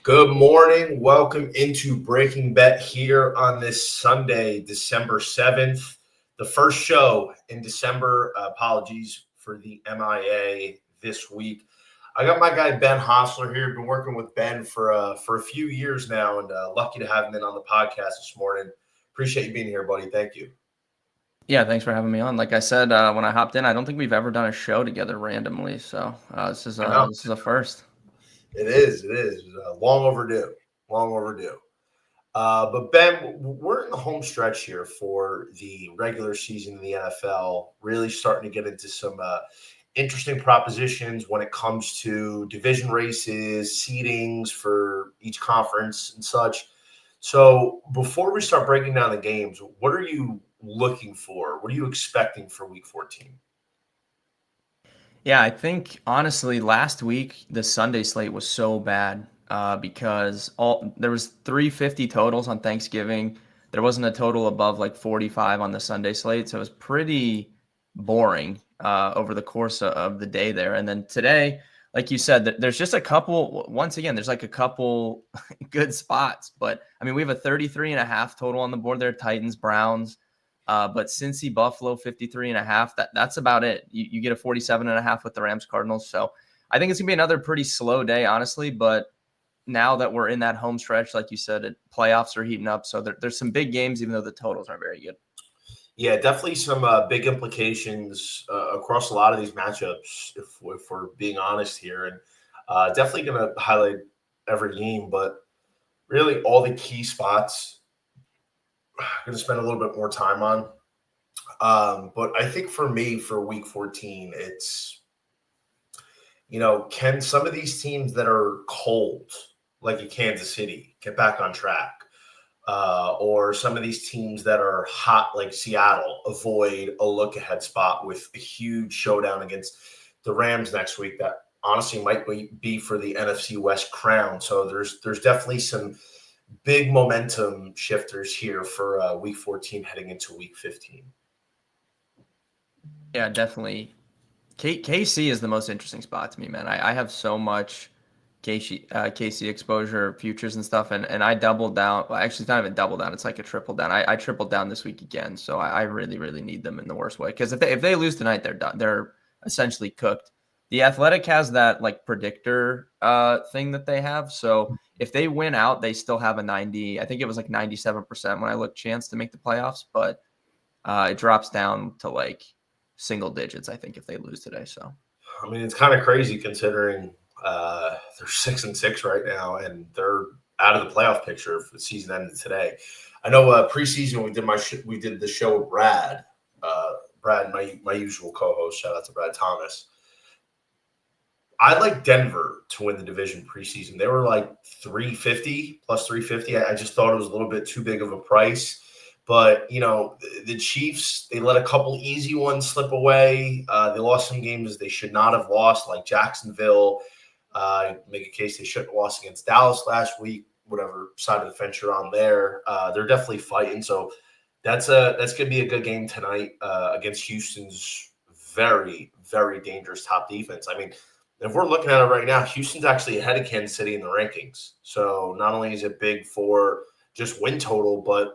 Good morning. Welcome into Breaking Bet here on this Sunday, December 7th, the first show in December. Apologies for the MIA this week. I got my guy Ben Hossler here. Been working with Ben for a few years now, and lucky to have him in on the podcast this morning. Appreciate you being here, buddy. Thank you. Yeah, thanks for having me on. Like I said, when I hopped in, I don't think we've ever done a show together randomly. So this is a first. It is. Long overdue. But Ben, we're in the home stretch here for the regular season in the NFL, really starting to get into some interesting propositions when it comes to division races, seedings for each conference and such. So before we start breaking down the games, what are you looking for? What are you expecting for Week 14? Yeah, I think honestly, last week the Sunday slate was so bad because there was 350 totals on Thanksgiving. There wasn't a total above like 45 on the Sunday slate, so it was pretty boring over the course of the day there. And then today, like you said, there's just a couple. Once again, there's like a couple good spots, but I mean, we have a 33.5 total on the board there. Titans, Browns. But Cincy, Buffalo, 53.5. That's about it. You get a 47.5 with the Rams, Cardinals. So I think it's gonna be another pretty slow day, honestly. But now that we're in that home stretch, like you said, playoffs are heating up. So there's some big games, even though the totals aren't very good. Yeah, definitely some big implications across a lot of these matchups, if we're being honest here. And definitely going to highlight every game, but really all the key spots I'm going to spend a little bit more time on. But I think for me, for Week 14, it's, can some of these teams that are cold, like a Kansas City, get back on track? Or some of these teams that are hot, like Seattle, avoid a look-ahead spot with a huge showdown against the Rams next week that honestly might be for the NFC West crown. So there's definitely some big momentum shifters here for Week 14 heading into Week 15. Yeah, definitely. KC is the most interesting spot to me, man. I have so much KC exposure, futures and stuff, and I doubled down. Well, actually, it's not even double down. It's like a triple down. I tripled down this week again, so I really, really need them in the worst way. Because if they lose tonight, they're done. They're essentially cooked. The Athletic has that like predictor thing that they have. So if they win out, they still have a 90. I think it was like 97% when I looked chance to make the playoffs, but it drops down to like single digits, I think, if they lose today. So I mean, it's kind of crazy considering they're 6-6 right now, and they're out of the playoff picture if the season ended today. I know preseason we did the show with Brad, my usual co-host. Shout out to Brad Thomas. I like Denver to win the division preseason. They were like 350 plus 350. I just thought it was a little bit too big of a price. But, the Chiefs, they let a couple easy ones slip away. They lost some games they should not have lost, like Jacksonville. Make a case they shouldn't have lost against Dallas last week, whatever side of the fence you're on there. They're definitely fighting. So that's going to be a good game tonight against Houston's very, very dangerous top defense. I mean, if we're looking at it right now, Houston's actually ahead of Kansas City in the rankings. So not only is it big for just win total, but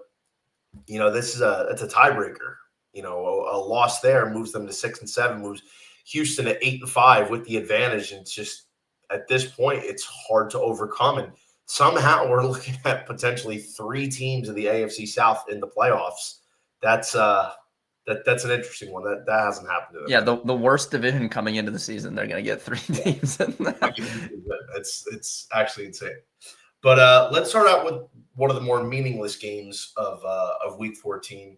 it's a tiebreaker. A loss there moves them to 6-7, moves Houston to 8-5 with the advantage. And it's just at this point, it's hard to overcome. And somehow we're looking at potentially 3 teams in the AFC South in the playoffs. That's an interesting one. That hasn't happened to them. Yeah, the worst division coming into the season, they're going to get 3 teams in that. It's actually insane. But let's start out with one of the more meaningless games of Week 14.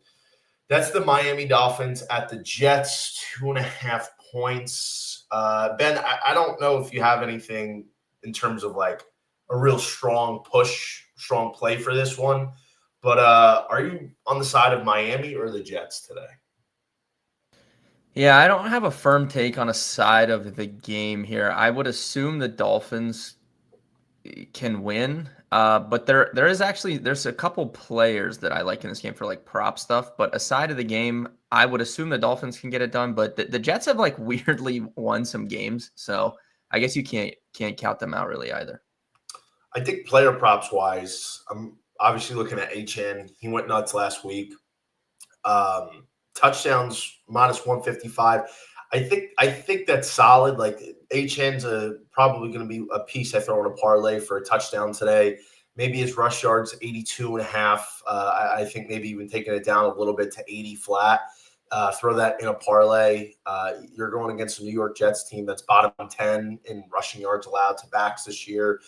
That's the Miami Dolphins at the Jets, 2.5 points. Ben, I don't know if you have anything in terms of like a real strong play for this one. But are you on the side of Miami or the Jets today? Yeah, I don't have a firm take on a side of the game here. I would assume the Dolphins can win. But there's a couple players that I like in this game for like prop stuff. But aside of the game, I would assume the Dolphins can get it done. But the Jets have like weirdly won some games, so I guess you can't count them out really either. I think player props wise, I'm obviously looking at HN. He went nuts last week. Touchdowns -155. I think that's solid. Like HN's probably going to be a piece I throw in a parlay for a touchdown today. Maybe his rush yards 82.5. I think maybe even taking it down a little bit to 80 flat. Throw that in a parlay. You're going against a New York Jets team that's bottom 10 in rushing yards allowed to backs this year.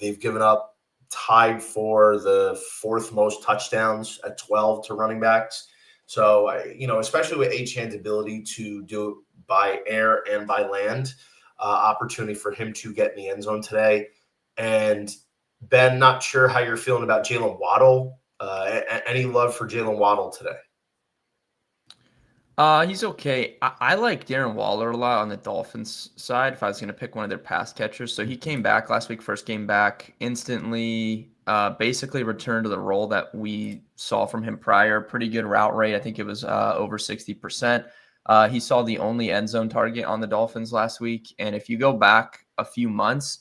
They've given up tied for the fourth most touchdowns at 12 to running backs. So, especially with Achane's ability to do it by air and by land, opportunity for him to get in the end zone today. And Ben, not sure how you're feeling about Jalen Waddle. Any love for Jalen Waddle today? He's okay. I like Darren Waller a lot on the Dolphins side if I was going to pick one of their pass catchers. So he came back last week, first game back, instantly basically returned to the role that we saw from him prior. Pretty good route rate. I think it was over 60%. He saw the only end zone target on the Dolphins last week. And if you go back a few months,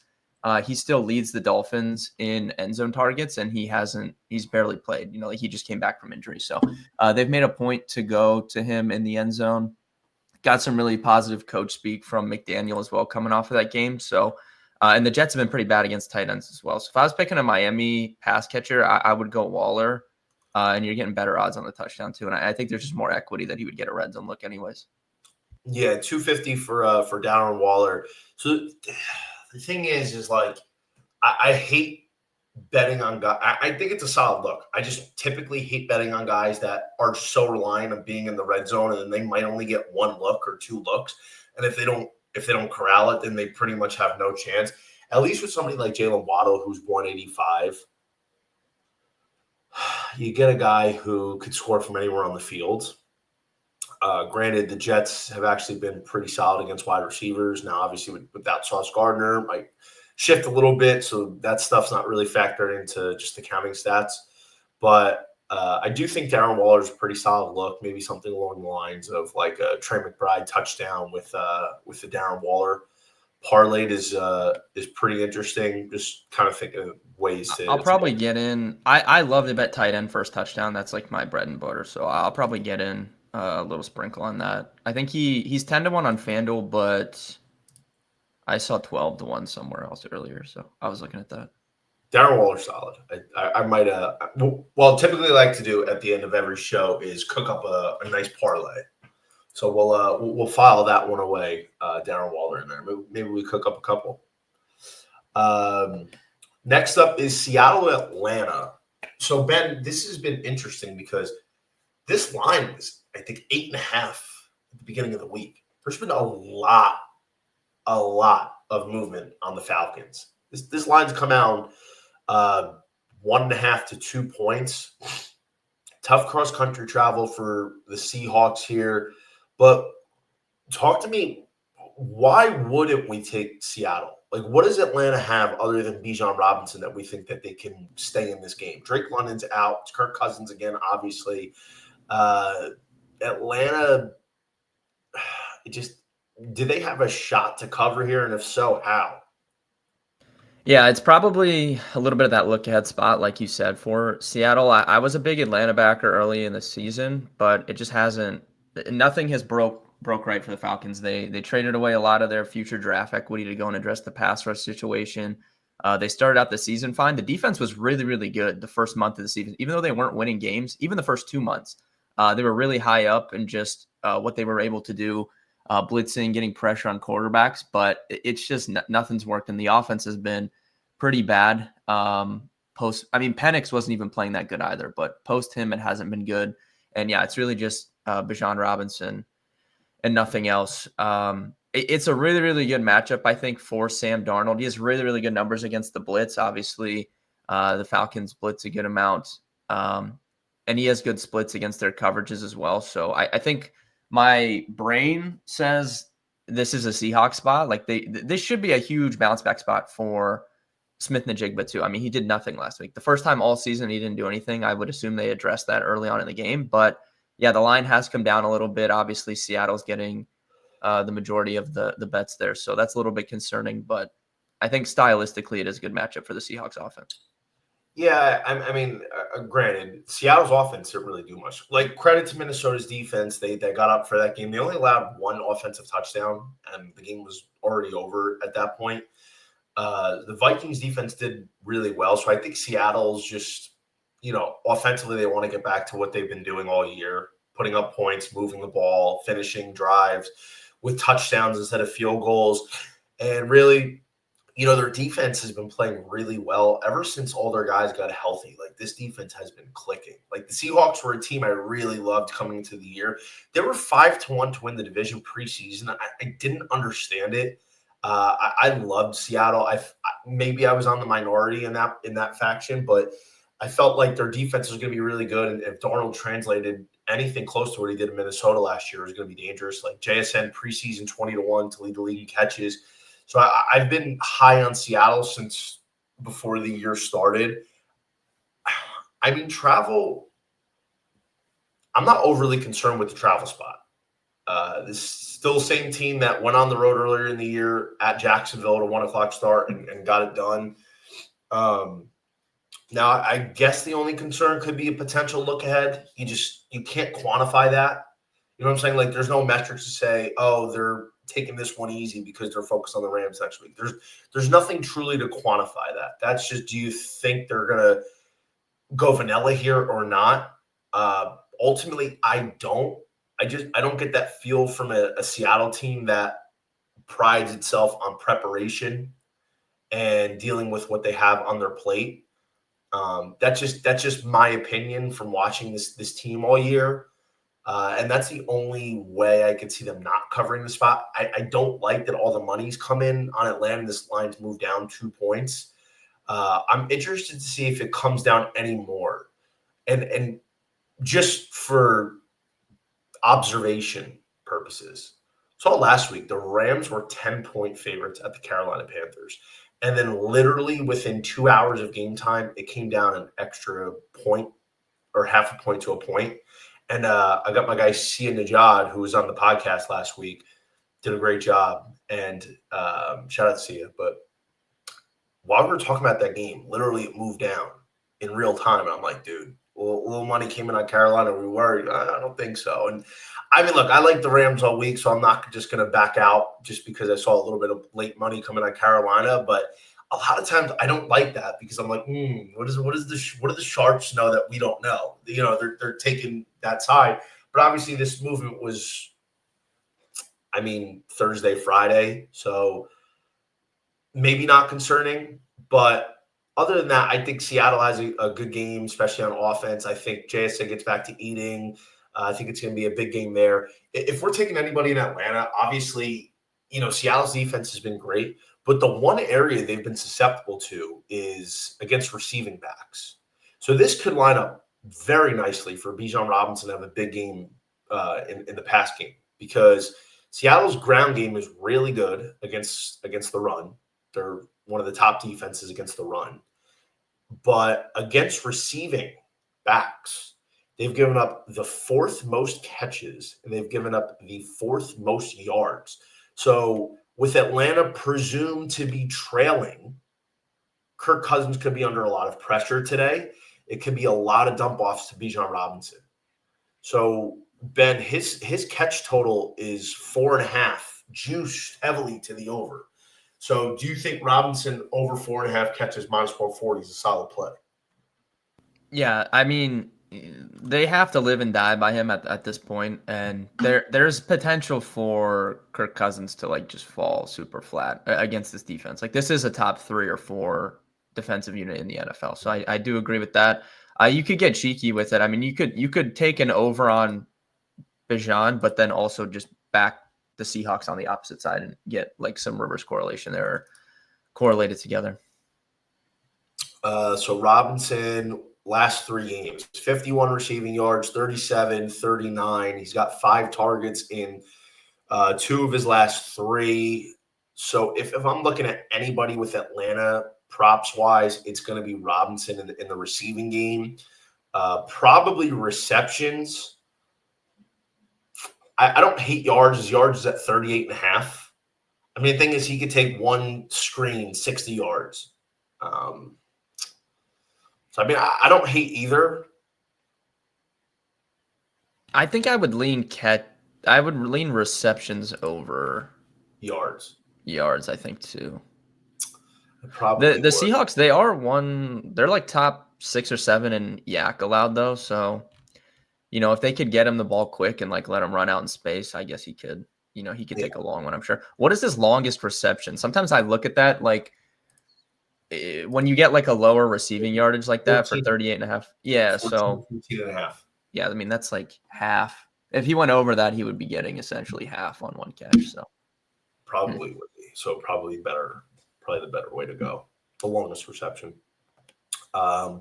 he still leads the Dolphins in end zone targets, and he's barely played. Like he just came back from injury. So they've made a point to go to him in the end zone. Got some really positive coach speak from McDaniel as well coming off of that game. So, and the Jets have been pretty bad against tight ends as well. So if I was picking a Miami pass catcher, I would go Waller, and you're getting better odds on the touchdown too. And I think there's just more equity that he would get a red zone look anyways. Yeah, 250 for Darren Waller. So the thing is like I hate betting on guys. I think it's a solid look. I just typically hate betting on guys that are so reliant on being in the red zone, and then they might only get one look or two looks. And if they don't corral it, then they pretty much have no chance. At least with somebody like Jalen Waddle, who's 185, you get a guy who could score from anywhere on the field. Granted, the Jets have actually been pretty solid against wide receivers. Now, obviously, without Sauce Gardner, might shift a little bit, so that stuff's not really factored into just the counting stats. But I do think Darren Waller's a pretty solid look, maybe something along the lines of like a Trey McBride touchdown with the Darren Waller parlay is pretty interesting. Just kind of think of ways to. I'll probably get in. I love to bet tight end first touchdown. That's like my bread and butter. So I'll probably get in a little sprinkle on that. I think he's 10-1 on FanDuel, but I saw 12-1 somewhere else earlier. So I was looking at that. Darren Waller's solid. I might typically like to do at the end of every show is cook up a nice parlay. So we'll file that one away, Darren Waller in there. Maybe we cook up a couple. Next up is Seattle Atlanta. So Ben, this has been interesting because this line was, I think, 8.5 at the beginning of the week. There's been a lot of movement on the Falcons. This line's come out 1.5 to 2 points. Tough cross-country travel for the Seahawks here. But talk to me, why wouldn't we take Seattle? Like, what does Atlanta have other than Bijan Robinson that we think that they can stay in this game? Drake London's out. It's Kirk Cousins again, obviously. Atlanta, do they have a shot to cover here? And if so, how? Yeah, it's probably a little bit of that look-ahead spot, like you said, for Seattle. I was a big Atlanta backer early in the season, but it just hasn't – nothing has broke right for the Falcons. They traded away a lot of their future draft equity to go and address the pass rush situation. They started out the season fine. The defense was really, really good the first month of the season. Even though they weren't winning games, even the first 2 months, they were really high up in just what they were able to do, blitzing, getting pressure on quarterbacks. But it's just nothing's worked, and the offense has been pretty bad. Penix wasn't even playing that good either, but post him, it hasn't been good. And yeah, it's really just Bijan Robinson and nothing else. It's a really, really good matchup, I think, for Sam Darnold. He has really, really good numbers against the blitz. Obviously, the Falcons blitz a good amount. And he has good splits against their coverages as well. So I think my brain says this is a Seahawks spot. Like this should be a huge bounce back spot for Smith-Njigba too. I mean, he did nothing last week. The first time all season he didn't do anything. I would assume they addressed that early on in the game. But yeah, the line has come down a little bit. Obviously, Seattle's getting the majority of the bets there. So that's a little bit concerning. But I think stylistically it is a good matchup for the Seahawks offense. Yeah, I mean, granted, Seattle's offense didn't really do much. Like, credit to Minnesota's defense. They got up for that game. They only allowed one offensive touchdown, and the game was already over at that point. The Vikings defense did really well. So I think Seattle's just, offensively, they want to get back to what they've been doing all year, putting up points, moving the ball, finishing drives with touchdowns instead of field goals. And really, their defense has been playing really well ever since all their guys got healthy. Like, this defense has been clicking. Like, the Seahawks were a team I really loved coming into the year. They were 5-1 to win the division preseason. I didn't understand it. I loved Seattle. Maybe I was on the minority in that faction, but I felt like their defense was going to be really good. And if Darnold translated anything close to what he did in Minnesota last year, it was going to be dangerous. Like, JSN preseason 20-1 to lead the league in catches. So I've been high on Seattle since before the year started. I mean, travel, I'm not overly concerned with the travel spot. This is still the same team that went on the road earlier in the year at Jacksonville at a 1:00 start and got it done. Now, I guess the only concern could be a potential look ahead. You can't quantify that. You know what I'm saying? Like, there's no metrics to say, oh, they're taking this one easy because they're focused on the Rams next week. There's nothing truly to quantify that. That's just, do you think they're going to go vanilla here or not? Ultimately, I don't. I don't get that feel from a Seattle team that prides itself on preparation and dealing with what they have on their plate. That's just my opinion from watching this team all year. And that's the only way I could see them not covering the spot. I don't like that all the money's come in on Atlanta. This line's moved down 2 points. I'm interested to see if it comes down any more. And just for observation purposes, saw last week the Rams were 10-point favorites at the Carolina Panthers. And then literally within 2 hours of game time, it came down an extra point or half a point to a point. And I got my guy Sia Najad, who was on the podcast last week, did a great job. And shout out to Sia. But while we were talking about that game, literally it moved down in real time. And I'm like, dude, a little money came in on Carolina. Are we worried? I don't think so. And I mean, look, I like the Rams all week, so I'm not just going to back out just because I saw a little bit of late money coming on Carolina. But a lot of times I don't like that because I'm like, what do the sharps know that we don't know? They're taking that side. But obviously this movement was, Thursday, Friday. So maybe not concerning. But other than that, I think Seattle has a good game, especially on offense. I think JSA gets back to eating. I think it's going to be a big game there. If we're taking anybody in Atlanta, obviously, Seattle's defense has been great. But the one area they've been susceptible to is against receiving backs. So this could line up very nicely for Bijan Robinson to have a big game in the pass game because Seattle's ground game is really good against the run. They're one of the top defenses against the run. But against receiving backs, they've given up the 4th most catches and they've given up the 4th most yards. So with Atlanta presumed to be trailing, Kirk Cousins could be under a lot of pressure today. It could be a lot of dump offs to Bijan Robinson. So Ben, his catch total is 4.5, juiced heavily to the over. So do you think Robinson over 4.5 catches minus 440 is a solid play? Yeah, they have to live and die by him at this point, and there's potential for Kirk Cousins to just fall super flat against this defense. Like, this is a top 3 or 4 defensive unit in the NFL, so I do agree with that. You could get cheeky with it. You could take an over on Bijan, but then also just back the Seahawks on the opposite side and get some reverse correlation there, or correlated together. So Robinson, last 3 games, 51 receiving yards, 37, 39. He's got 5 targets in 2 of his last 3. So if I'm looking at anybody with Atlanta props wise, it's going to be Robinson in the receiving game. Probably receptions. I don't hate yards. His yards is at 38.5. I mean, the thing is, he could take one screen 60 yards. So, I mean, I don't hate either. I think I would lean I would lean receptions over Yards. yards, I think, too. I probably The would. Seahawks, they're like top 6 or 7 in yak allowed, though. So, if they could get him the ball quick and like let him run out in space, I guess he could. He could take a long one, I'm sure. What is his longest reception? Sometimes I look at that, like, when you get like a lower receiving yardage like that 14, for 38 and a half. Yeah, 14, so 15 and a half. yeah, I mean that's like half. If he went over that, he would be getting essentially half on one catch. So Probably would be. So probably the better way to go. The longest reception. But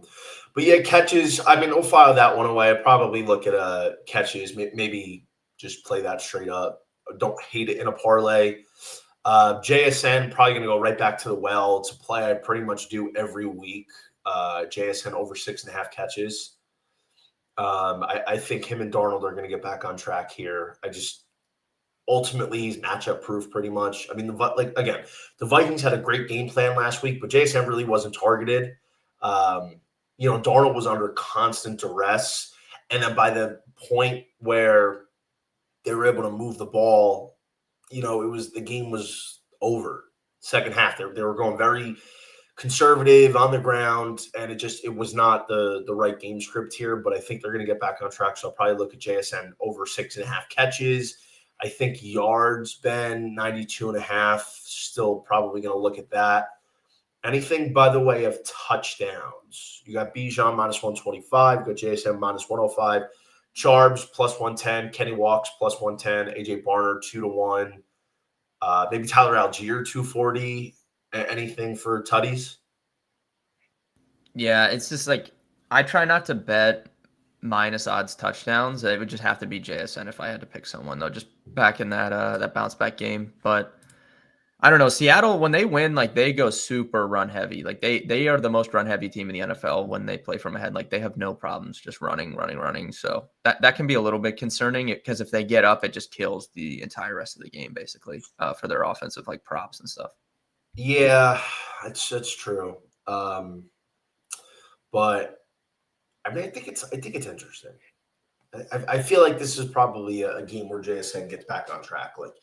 yeah, catches. I mean, we'll file that one away. I'd probably look at catches. Maybe just play that straight up. Don't hate it in a parlay. JSN probably going to go right back to the well. It's a play I pretty much do every week. JSN over 6.5 catches. I think him and Darnold are going to get back on track here. Ultimately he's matchup proof pretty much. I mean, the Vikings had a great game plan last week, but JSN really wasn't targeted. Darnold was under constant duress, and then by the point where they were able to move the ball, the game was over. Second half, they were going very conservative on the ground, and it was not the right game script here. But I think they're going to get back on track, so I'll probably look at JSN over 6.5 catches. I think yards, Ben, 92.5. Still probably going to look at that. Anything by the way of touchdowns? You got Bijan minus 125. You got JSN minus 105. Charbs plus 110. Kenny Walks plus 110. AJ Barner 2-1. Maybe Tyler Algier 240. Anything for tutties? yeah, it's just like I try not to bet minus odds touchdowns. It would just have to be JSN if I had to pick someone though, just back in that bounce back game. But I don't know. Seattle, when they win, like they go super run heavy. Like they are the most run heavy team in the NFL when they play from ahead. Like they have no problems just running. So that can be a little bit concerning because if they get up, it just kills the entire rest of the game basically for their offensive like props and stuff. Yeah, that's true. But I mean, I think it's interesting. I feel like this is probably a game where JSN gets back on track. Like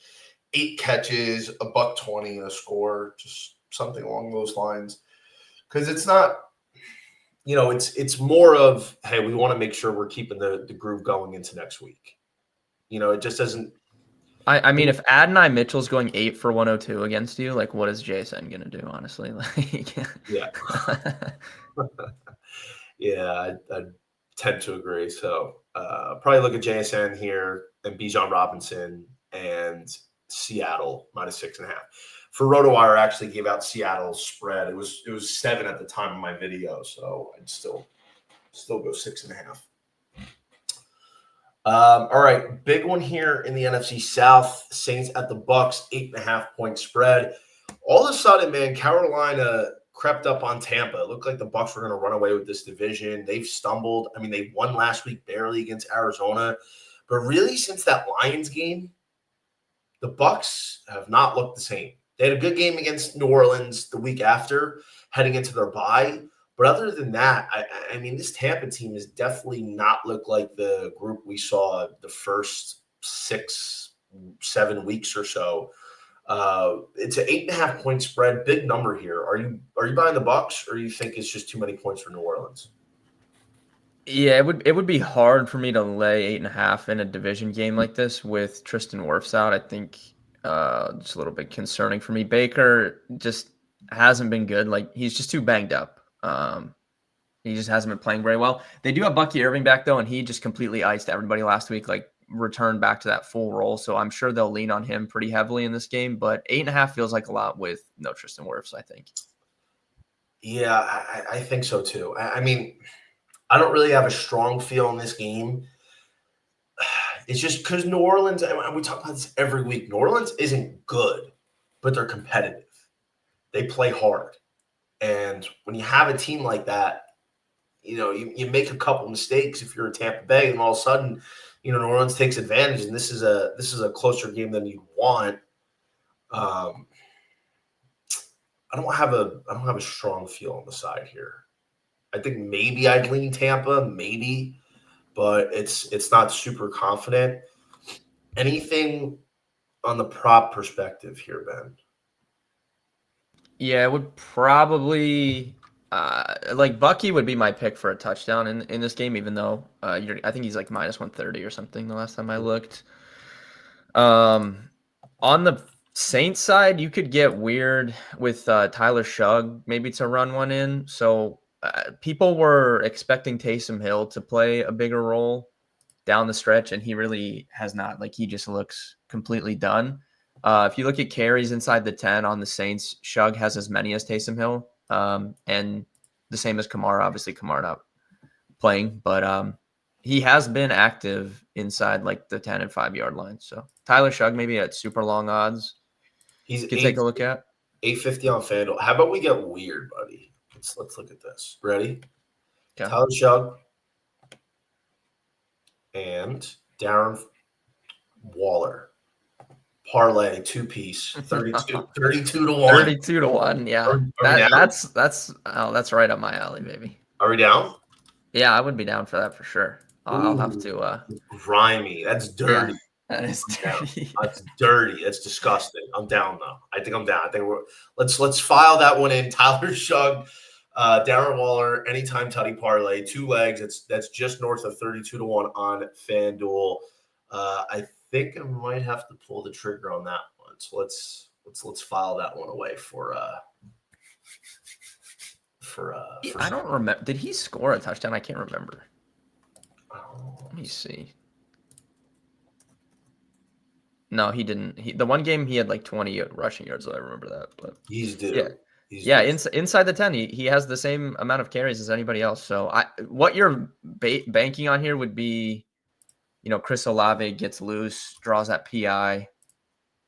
8 catches, $120, a score, just something along those lines. Because it's not, it's more of, hey, we want to make sure we're keeping the groove going into next week. It just doesn't. I mean, if Adonai Mitchell's going 8 for 102 against you, like what is JSN gonna do? Honestly, like Yeah. Yeah, I tend to agree. So probably look at JSN here and Bijan Robinson and Seattle minus 6.5. For RotoWire, I actually gave out Seattle's spread. It was 7 at the time of my video, so I'd still go 6.5. All right, big one here in the NFC South. Saints at the Bucks, 8.5-point spread. All of a sudden, man, Carolina crept up on Tampa. It looked like the Bucks were going to run away with this division. They've stumbled. I mean, they won last week barely against Arizona, but really since that Lions game, the Bucks have not looked the same. They had a good game against New Orleans the week after, heading into their bye. But other than that, I mean, this Tampa team has definitely not looked like the group we saw the first 6-7 weeks or so. It's an 8.5-point spread, big number here. Are you buying the Bucks, or you think it's just too many points for New Orleans? Yeah, it would be hard for me to lay 8.5 in a division game like this with Tristan Wirfs out. I think it's a little bit concerning for me. Baker just hasn't been good. Like he's just too banged up. He just hasn't been playing very well. They do have Bucky Irving back though, and he just completely iced everybody last week. Like returned back to that full role. So I'm sure they'll lean on him pretty heavily in this game. But 8.5 feels like a lot with no Tristan Wirfs, I think. Yeah, I think so too. I mean, I don't really have a strong feel in this game. It's just because New Orleans, and we talk about this every week, New Orleans isn't good, but they're competitive. They play hard. And when you have a team like that, you make a couple mistakes if you're a Tampa Bay, and all of a sudden, New Orleans takes advantage, and this is a closer game than you want. Um, I don't have a strong feel on the side here. I think maybe I'd lean Tampa, maybe, but it's not super confident. Anything on the prop perspective here, Ben? Yeah, it would probably like Bucky would be my pick for a touchdown in this game, even though I think he's like minus 130 or something the last time I looked. On the Saints side, you could get weird with Tyler Shugg maybe to run one in. So people were expecting Taysom Hill to play a bigger role down the stretch, and he really has not. Like he just looks completely done. If you look at carries inside the 10 on the Saints, Shugg has as many as Taysom Hill, and the same as Kamara. Obviously, Kamara not playing, but he has been active inside like the 10 and 5 yard line. So Tyler Shugg maybe at super long odds. He's You could take a look at. 850 on FanDuel. How about we get weird, buddy? Let's look at this. Ready? Okay. Tyler Shugg and Darren Waller. Parlay 2-piece, 32 to 1. 32 to 1. Yeah. Are we down? That's right up my alley, baby. Are we down? Yeah, I would be down for that for sure. I'll have Ooh, to grimy. That's dirty. yeah, that is dirty. That's dirty. That's disgusting. I'm down though. I think I'm down. I think let's file that one in. Tyler Shugg, Darren Waller, anytime tutty parlay, 2 legs. That's just north of 32 to 1 on FanDuel. I think I might have to pull the trigger on that one. So let's file that one away for I don't remember. Did he score a touchdown? I can't remember. Oh, Let me see. No, he didn't. The one game he had like 20 rushing yards. So I remember that. But he's due. Yeah, inside the 10, he has the same amount of carries as anybody else. So what you're banking on here would be, Chris Olave gets loose, draws that PI,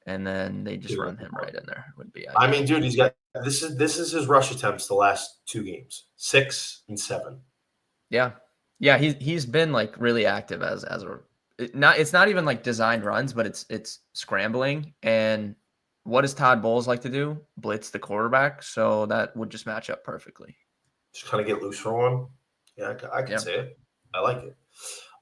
and then they just run him right in there. Would be. I mean, dude, he's got this is his rush attempts the last 2 games, 6 and 7. Yeah, he's been like really active as a. It's not even like designed runs, but it's scrambling. And what does Todd Bowles like to do? Blitz the quarterback. So that would just match up perfectly. Just kind of get loose for one. Yeah, I can say it. I like it.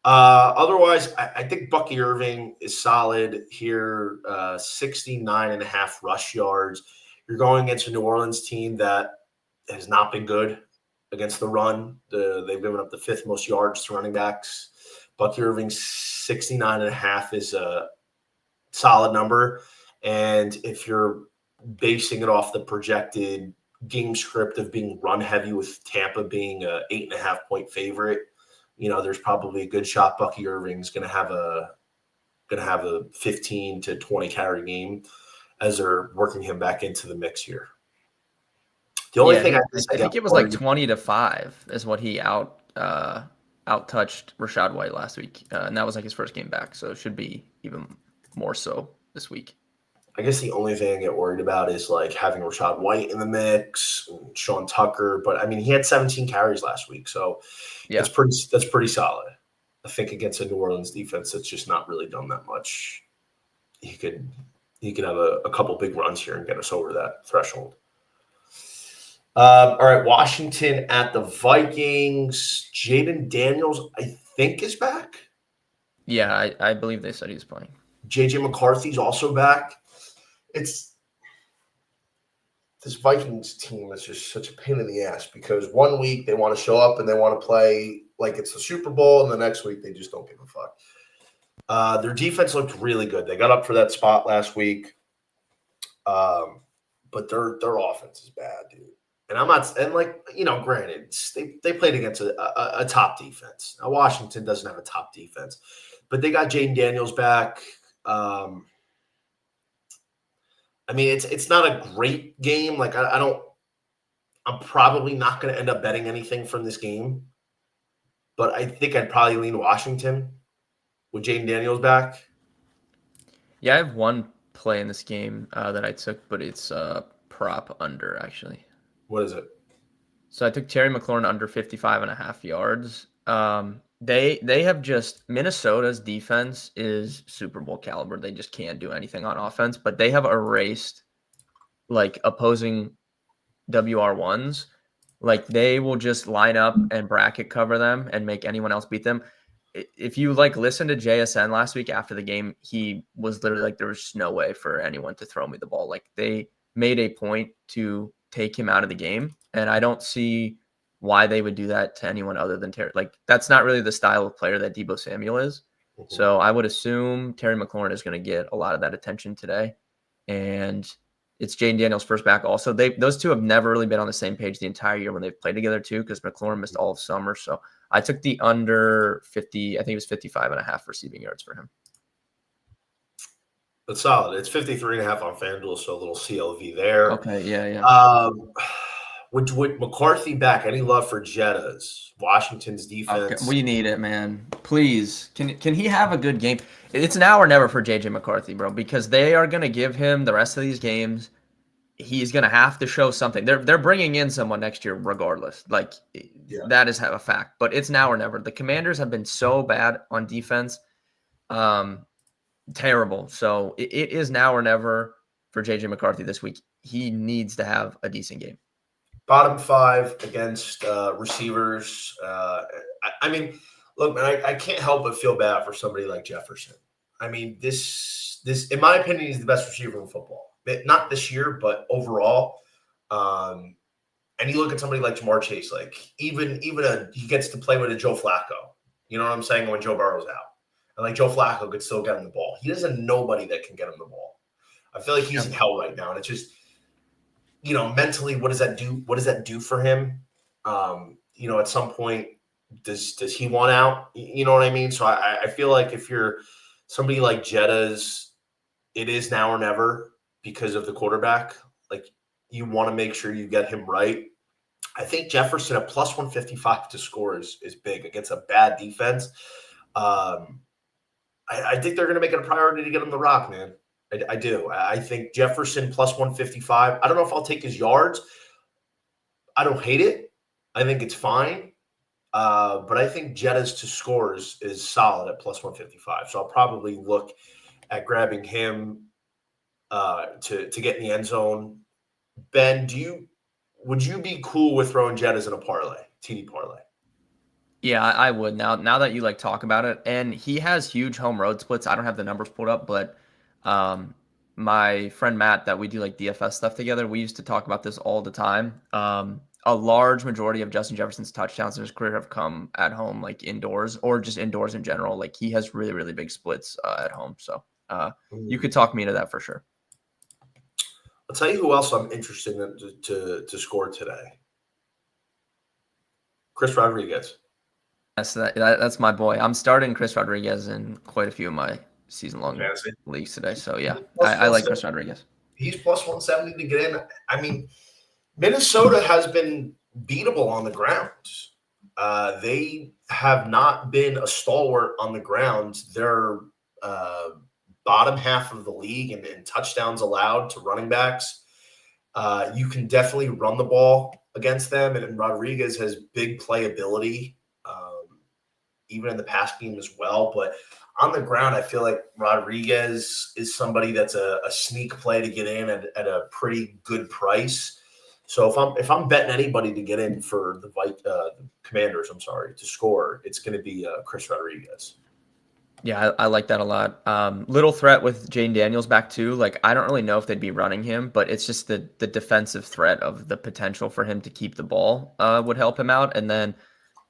Otherwise, I think Bucky Irving is solid here. 69.5 rush yards. You're going against a New Orleans team that has not been good against the run. They've given up the 5th most yards to running backs. Bucky Irving's 69.5 is a solid number. And if you're basing it off the projected game script of being run heavy with Tampa being a 8.5-point favorite, there's probably a good shot Bucky Irving's going to have a 15 to 20 carry game as they're working him back into the mix here. The only thing I think it was like 20 to 5 is what he out-touched Rachaad White last week. And that was like his first game back. So it should be even more so this week. I guess the only thing I get worried about is like having Rachaad White in the mix, and Sean Tucker. But I mean, he had 17 carries last week. So that's pretty solid. I think against a New Orleans defense that's just not really done that much. He could have a couple big runs here and get us over that threshold. All right, Washington at the Vikings. Jaden Daniels, I think, is back. Yeah, I believe they said he's playing. JJ McCarthy's also back. It's this Vikings team is just such a pain in the ass because one week they want to show up and they want to play like it's the Super Bowl, and the next week they just don't give a fuck. Their defense looked really good. They got up for that spot last week, but their offense is bad, dude. And I'm not, and like granted, they played against a top defense. Now Washington doesn't have a top defense, but they got Jaden Daniels back. I mean, it's not a great game. Like I'm probably not going to end up betting anything from this game, but I think I'd probably lean Washington with Jaden Daniels back. Yeah, I have one play in this game that I took, but it's prop under actually. What is it? So I took Terry McLaurin under 55.5 yards. They have just Minnesota's defense is Super Bowl caliber. They just can't do anything on offense, but they have erased like opposing WR1s. Like they will just line up and bracket cover them and make anyone else beat them. If you like listen to JSN last week after the game, he was literally like, there was no way for anyone to throw me the ball. Like they made a point to take him out of the game. And I don't see why they would do that to anyone other than Terry. Like that's not really the style of player that Deebo Samuel is. So I would assume Terry McLaurin is going to get a lot of that attention today. And it's Jaden Daniels' first back also. Those two have never really been on the same page the entire year when they've played together too, because McLaurin missed all of summer. So I took the under 50, I think it was 55.5 receiving yards for him. That's solid. It's 53.5 on FanDuel, so a little CLV there. Okay, yeah. With McCarthy back, any love for Jetta's Washington's defense? Okay, we need it, man. Please, can he have a good game? It's now or never for JJ McCarthy, bro, because they are going to give him the rest of these games. He's going to have to show something. They're bringing in someone next year regardless. Like that is a fact, but it's now or never. The Commanders have been so bad on defense. Terrible. So it is now or never for JJ McCarthy this week. He needs to have a decent game. Bottom 5 against receivers. I mean, look, man, I can't help but feel bad for somebody like Jefferson. I mean, this in my opinion, he's the best receiver in football. Not this year, but overall. And you look at somebody like Jamar Chase, like even he gets to play with a Joe Flacco. You know what I'm saying? When Joe Burrow's out, and like Joe Flacco could still get him the ball. He doesn't have nobody that can get him the ball. I feel like he's in hell right now, and it's just, mentally, what does that do? What does that do for him? At some point, does he want out? You know what I mean? So I feel like if you're somebody like Jetta's, it is now or never because of the quarterback. Like you want to make sure you get him right. I think Jefferson at plus 155 to score is big against a bad defense. I think they're going to make it a priority to get him the rock, man. I do. I think Jefferson plus 155. I don't know if I'll take his yards. I don't hate it. I think it's fine. But I think Jetta's to score is solid at plus 155. So I'll probably look at grabbing him to get in the end zone. Ben, would you be cool with throwing Jetta's in a parlay, TD parlay? Yeah, I would now that you talk about it. And he has huge home road splits. I don't have the numbers pulled up, but my friend Matt that we do DFS stuff together, we used to talk about this all the time. A large majority of Justin Jefferson's touchdowns in his career have come at home, indoors or just indoors in general. He has really, really big splits at home. So you could talk me into that for sure. I'll tell you who else I'm interested in to score today. Chris Rodriguez. That's my boy. I'm starting Chris Rodriguez in quite a few of my season-long leagues today. So, yeah, I like Chris Rodriguez. He's plus 170 to get in. I mean, Minnesota has been beatable on the ground. They have not been a stalwart on the ground. They're bottom half of the league in touchdowns allowed to running backs. You can definitely run the ball against them, and Rodriguez has big playability, even in the pass game as well. But on the ground, I feel like Rodriguez is somebody that's a sneak play to get in at a pretty good price. So if I'm betting anybody to get in for the Commanders, to score, it's going to be Chris Rodriguez. Yeah, I like that a lot. Little threat with Jaden Daniels back too. I don't really know if they'd be running him, but it's just the defensive threat of the potential for him to keep the ball would help him out. And then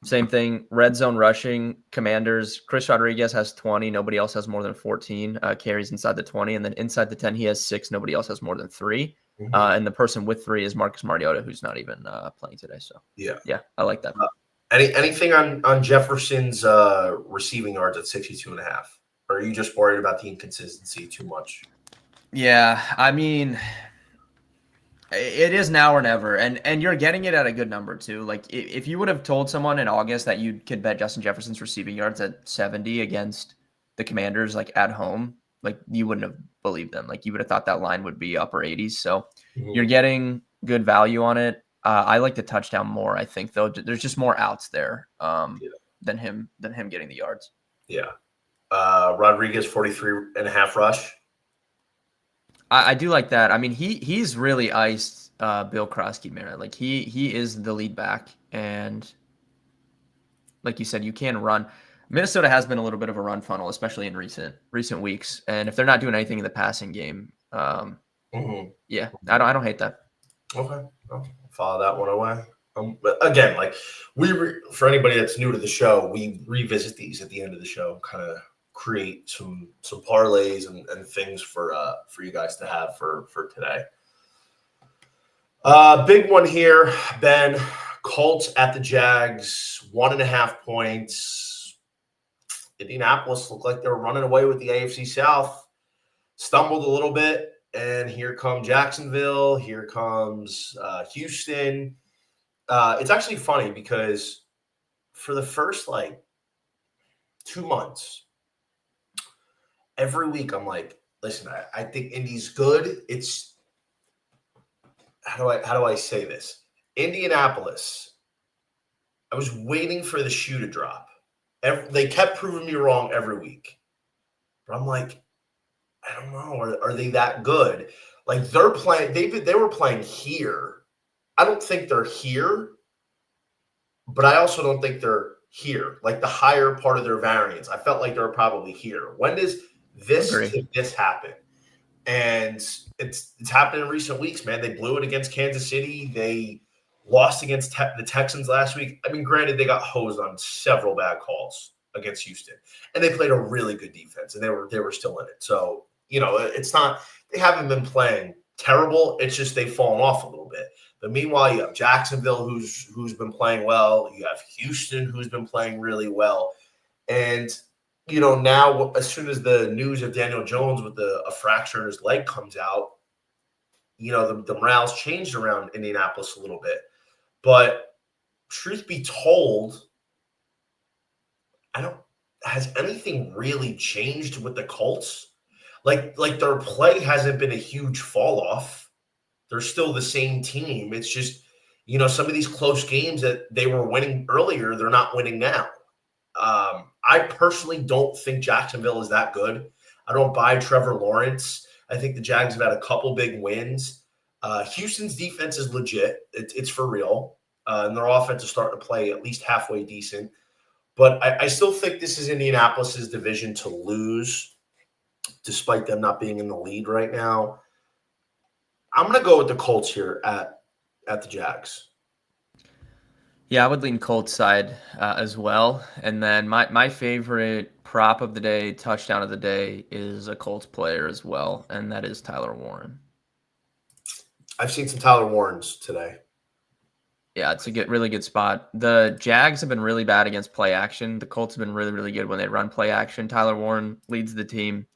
same thing, red zone rushing, Commanders. Chris Rodriguez has 20. Nobody else has more than 14 carries inside the 20. And then inside the 10, he has 6. Nobody else has more than 3. Mm-hmm. And the person with 3 is Marcus Mariota, who's not even playing today. So, yeah, I like that. Anything on Jefferson's receiving yards at 62.5? Or are you just worried about the inconsistency too much? Yeah, I mean, it is now or never, and you're getting it at a good number too. If you would have told someone in August that you could bet Justin Jefferson's receiving yards at 70 against the Commanders at home, you wouldn't have believed them. You would have thought that line would be upper 80s. So you're getting good value on it. I like the touchdown more, I think, though. There's just more outs there. than him getting the yards. Yeah. Rodriguez 43.5 rush. I do like that. I mean, he's really iced Bill Krosky-Merritt. Like he is the lead back, and like you said, you can run. Minnesota has been a little bit of a run funnel, especially in recent weeks. And if they're not doing anything in the passing game, yeah, I don't hate that. Okay, I'll follow that one away. But again, like for anybody that's new to the show, we revisit these at the end of the show, kind of create some parlays and things for you guys to have for today. Big one here, Ben. Colts at the Jags, 1.5 points. Indianapolis looked like they were running away with the AFC South. Stumbled a little bit, and here comes Jacksonville. Here comes Houston. It's actually funny because for the first 2 months, every week I'm like, listen, I think Indy's good. It's how do I say this? Indianapolis. I was waiting for the shoe to drop. They kept proving me wrong every week, but I'm like, I don't know. Are they that good? Like they're playing. They were playing here. I don't think they're here, but I also don't think they're here. Like the higher part of their variance, I felt like they were probably here. When does this happen? And it's happened in recent weeks, man. They blew it against Kansas City. They lost against the Texans last week. I mean, granted, they got hosed on several bad calls against Houston, and they played a really good defense, and they were still in it. So it's not they haven't been playing terrible. It's just they've fallen off a little bit. But meanwhile, you have Jacksonville who's been playing well. You have Houston who's been playing really well, and now as soon as the news of Daniel Jones with a fracture in his leg comes out, the morale's changed around Indianapolis a little bit. But truth be told, has anything really changed with the Colts? Like their play hasn't been a huge fall off. They're still the same team. It's just, some of these close games that they were winning earlier, they're not winning now. I personally don't think Jacksonville is that good. I don't buy Trevor Lawrence. I think the Jags have had a couple big wins. Houston's defense is legit. It's for real. And their offense is starting to play at least halfway decent. But I still think this is Indianapolis's division to lose, despite them not being in the lead right now. I'm going to go with the Colts here at the Jags. Yeah, I would lean Colts side as well. And then my favorite prop of the day, touchdown of the day, is a Colts player as well, and that is Tyler Warren. I've seen some Tyler Warrens today. Yeah, it's a really good spot. The Jags have been really bad against play action. The Colts have been really, really good when they run play action. Tyler Warren leads the team,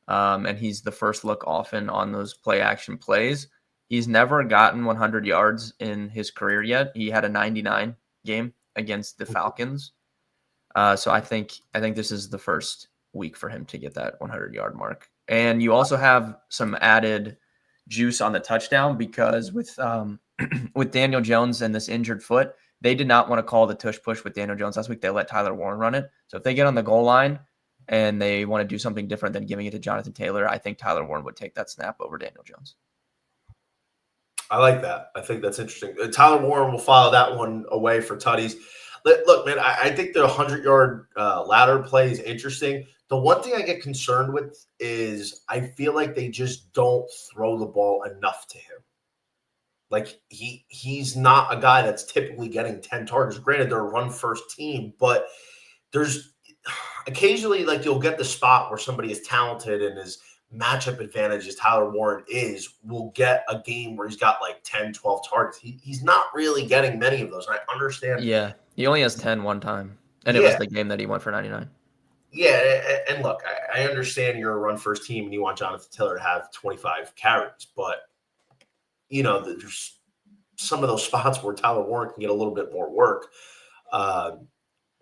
and he's the first look often on those play action plays. He's never gotten 100 yards in his career yet. He had a 99 game against the Falcons. So I think this is the first week for him to get that 100-yard mark. And you also have some added juice on the touchdown because with Daniel Jones and this injured foot, they did not want to call the tush push with Daniel Jones last week. They let Tyler Warren run it. So if they get on the goal line and they want to do something different than giving it to Jonathan Taylor, I think Tyler Warren would take that snap over Daniel Jones. I like that. I think that's interesting. Tyler Warren will file that one away for tutties. Look, man, I think the 100-yard ladder play is interesting. The one thing I get concerned with is I feel like they just don't throw the ball enough to him. Like he's not a guy that's typically getting 10 targets. Granted, they're a run-first team, but there's occasionally you'll get the spot where somebody is talented and is matchup advantage as Tyler Warren will get a game where he's got 10, 12 targets. He's not really getting many of those. And I understand. Yeah, he only has 10 one time, and it was the game that he went for 99. Yeah, and look, I understand you're a run-first team and you want Jonathan Taylor to have 25 carries, but, there's some of those spots where Tyler Warren can get a little bit more work.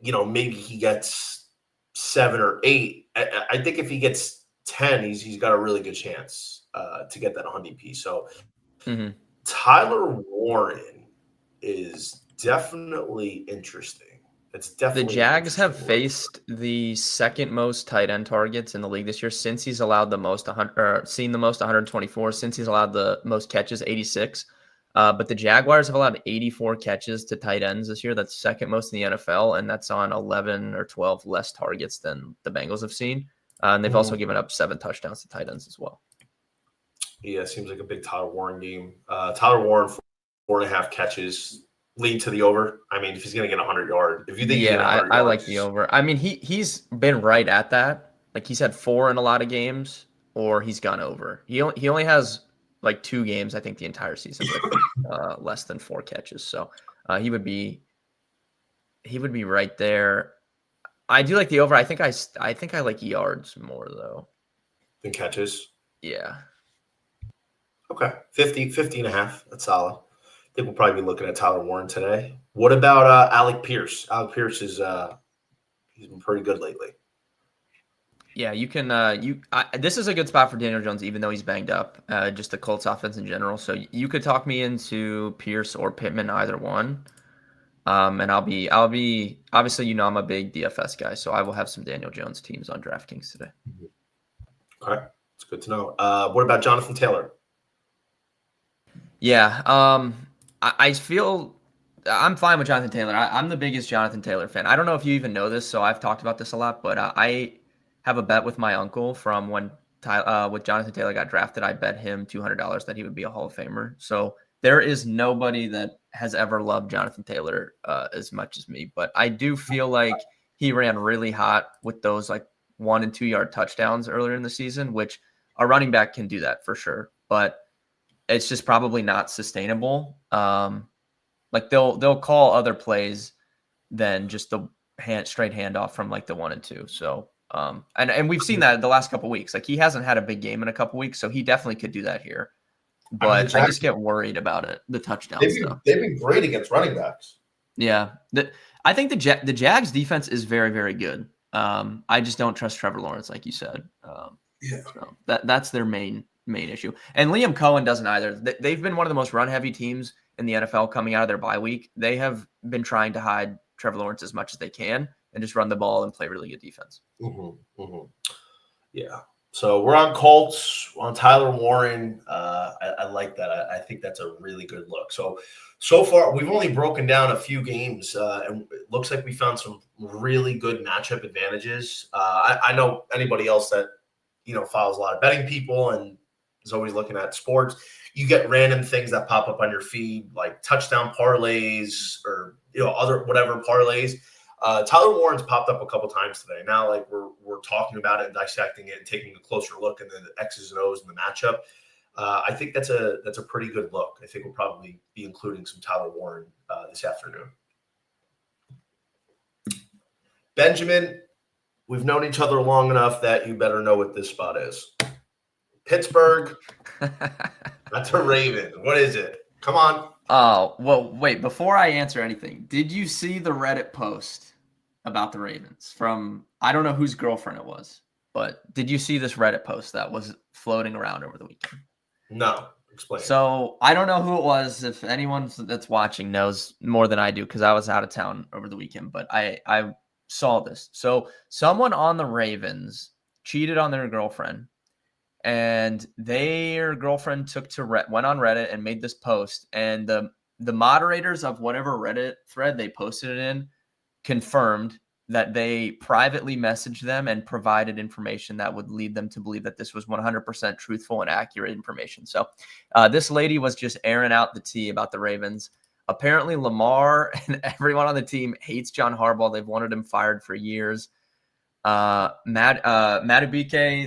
Maybe he gets 7 or 8. I think if he gets 10, he's got a really good chance to get that 100p. So Tyler Warren is definitely interesting. It's The definitely an Jags have interesting look. faced the second most tight end targets in the league this year since he's allowed the most 100, or seen the most 124, since he's allowed the most catches, 86. But the Jaguars have allowed 84 catches to tight ends this year. That's second most in the NFL, and that's on 11 or 12 less targets than the Bengals have seen. And they've also given up 7 touchdowns to tight ends as well. Yeah, seems like a big Tyler Warren game. Tyler Warren, 4.5 catches, lean to the over. I mean, if he's going to get 100 yards, if you think he's Yeah, going to 100 I yards, like the over. I mean, he's been right at that. Like he's had 4 in a lot of games, or he's gone over. He only has like 2 games, I think, the entire season with less than 4 catches. So he would be right there. I do like the over. I think I like yards more though. then catches. Yeah. Okay, 50 and a half. That's solid. I think we'll probably be looking at Tyler Warren today. What about Alec Pierce? Alec Pierce is he's been pretty good lately. Yeah, you can. This is a good spot for Daniel Jones, even though he's banged up. Just the Colts offense in general. So you could talk me into Pierce or Pittman, either one. And I'll be obviously, I'm a big DFS guy, so I will have some Daniel Jones teams on DraftKings today. Okay, it's good to know. What about Jonathan Taylor? Yeah, I feel I'm fine with Jonathan Taylor. I'm the biggest Jonathan Taylor fan. I don't know if you even know this, so I've talked about this a lot, but I have a bet with my uncle from when with Jonathan Taylor got drafted. I bet him $200 that he would be a Hall of Famer. So there is nobody that has ever loved Jonathan Taylor as much as me, but I do feel like he ran really hot with those like 1 and 2 yard touchdowns earlier in the season, which a running back can do that for sure, but it's just probably not sustainable. Like they'll call other plays than just the straight handoff from like the 1 and 2. So and we've seen that the last couple of weeks. Like he hasn't had a big game in a couple of weeks, so he definitely could do that here. But I just get worried about it, the touchdown stuff. They've been great against running backs. Yeah, I think the Jags defense is very, very good. I just don't trust Trevor Lawrence, like you said. Yeah, so that's their main issue. And Liam Cohen doesn't either. They've been one of the most run-heavy teams in the NFL coming out of their bye week. They have been trying to hide Trevor Lawrence as much as they can and just run the ball and play really good defense. Yeah. So we're on Colts, on Tyler Warren. I like that. I think that's a really good look. So far, we've only broken down a few games, and it looks like we found some really good matchup advantages. I know anybody else that follows a lot of betting people and is always looking at sports. You get random things that pop up on your feed, like touchdown parlays or other whatever parlays. Tyler Warren's popped up a couple times today. Now, like we're talking about it and dissecting it and taking a closer look and the X's and O's in the matchup. I think that's a pretty good look. I think we'll probably be including some Tyler Warren this afternoon. Benjamin, we've known each other long enough that you better know what this spot is. Pittsburgh. That's a Raven. What is it? Come on. Oh, well, wait, before I answer anything, did you see the Reddit post about the Ravens from, I don't know whose girlfriend it was, but did you see this Reddit post that was floating around over the weekend? No. Explain. So I don't know who it was. If anyone that's watching knows more than I do, because I was out of town over the weekend, but I saw this. So someone on the Ravens cheated on their girlfriend, and their girlfriend went on Reddit and made this post, and the moderators of whatever Reddit thread they posted it in confirmed that they privately messaged them and provided information that would lead them to believe that this was 100% truthful and accurate information. So this lady was just airing out the tea about the Ravens. Apparently Lamar and everyone on the team hates John Harbaugh. They've wanted him fired for years. Madubuike,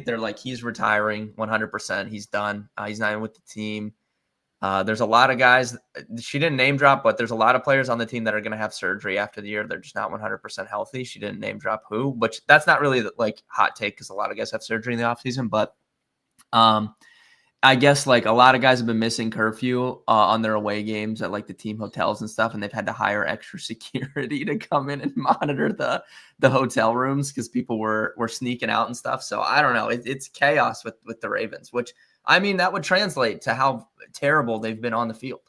they're like, he's retiring 100%. He's done. He's not even with the team. There's a lot of guys. She didn't name drop, but there's a lot of players on the team that are going to have surgery after the year. They're just not 100% healthy. She didn't name drop who, but that's not really like hot take because a lot of guys have surgery in the offseason. But I guess like a lot of guys have been missing curfew on their away games at like the team hotels and stuff, and they've had to hire extra security to come in and monitor the hotel rooms because people were sneaking out and stuff. So I don't know. It's chaos with the Ravens, which I mean that would translate to how terrible they've been on the field.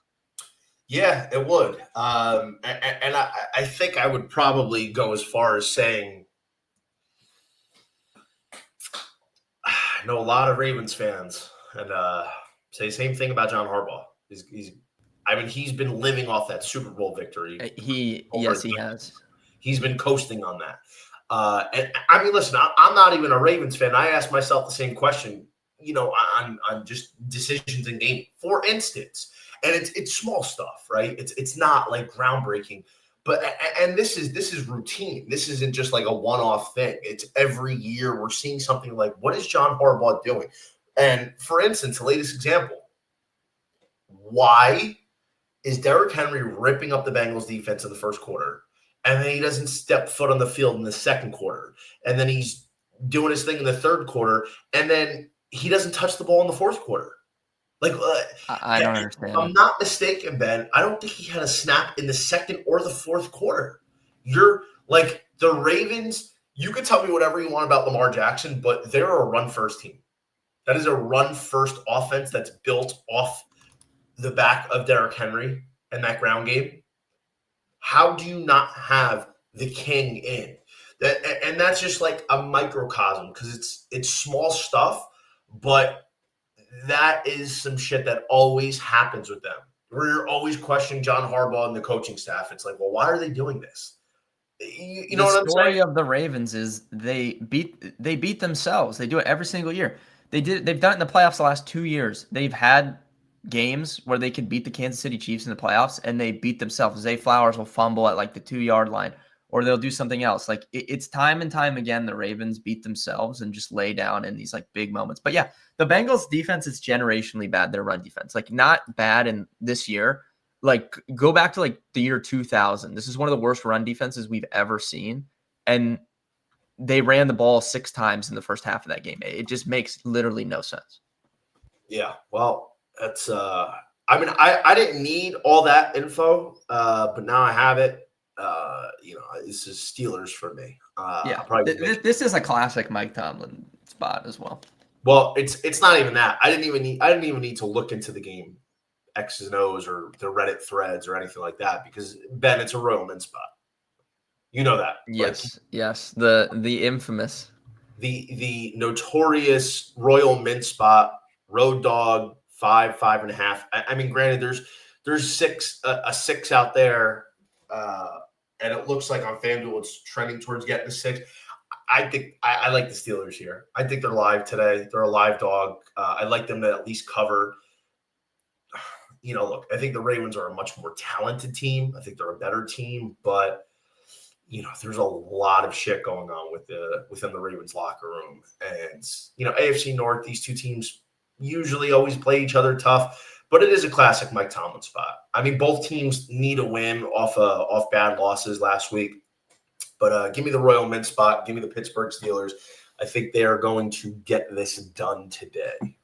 Yeah, it would. And I think I would probably go as far as saying I know a lot of Ravens fans and say the same thing about John Harbaugh. I mean, he's been living off that Super Bowl victory. He has. He's been coasting on that. And I mean, listen, I'm not even a Ravens fan. I ask myself the same question, on just decisions in game. For instance, and it's small stuff, right? It's not like groundbreaking, but and this is routine. This isn't just like a one-off thing. It's every year we're seeing something like, what is John Harbaugh doing? And for instance, the latest example, why is Derrick Henry ripping up the Bengals defense in the first quarter, and then he doesn't step foot on the field in the second quarter, and then he's doing his thing in the third quarter, and then he doesn't touch the ball in the fourth quarter? Like, I don't understand. If I'm not mistaken, Ben, I don't think he had a snap in the second or the fourth quarter. You're like the Ravens. You could tell me whatever you want about Lamar Jackson, but they're a run-first team. That is a run-first offense that's built off the back of Derrick Henry and that ground game. How do you not have the king in? And that's just like a microcosm because it's small stuff, but that is some shit that always happens with them. Where you're always questioning John Harbaugh and the coaching staff. It's like, well, why are they doing this? You know what I'm saying? The story of the Ravens is they beat themselves. They do it every single year. They've done it in the playoffs the last 2 years. They've had games where they could beat the Kansas City Chiefs in the playoffs, and they beat themselves. Zay Flowers will fumble at like the 2-yard line, or they'll do something else. Like it's time and time again, the Ravens beat themselves and just lay down in these like big moments. But yeah, the Bengals defense is generationally bad. Their run defense, like not bad in this year. Like go back to like the year 2000. This is one of the worst run defenses we've ever seen. And they ran the ball 6 times in the first half of that game. It just makes literally no sense. Yeah. Well, that's I mean, I didn't need all that info, but now I have it. This is Steelers for me. Yeah. This is a classic Mike Tomlin spot as well. Well, it's not even that. I didn't even need to look into the game X's and O's or the Reddit threads or anything like that because Ben, it's a Royal Mint spot. You know that. Yes, yes. The infamous. The notorious Royal Mint spot, road dog, 5.5. I mean, granted, there's 6 out there, and it looks like on FanDuel it's trending towards getting a 6. I think I like the Steelers here. I think they're live today. They're a live dog. I like them to at least cover. Look, I think the Ravens are a much more talented team. I think they're a better team, but there's a lot of shit going on within the Ravens locker room. And, AFC North, these two teams usually always play each other tough, but it is a classic Mike Tomlin spot. I mean, both teams need a win off bad losses last week. But give me the Royal Mint spot. Give me the Pittsburgh Steelers. I think they are going to get this done today.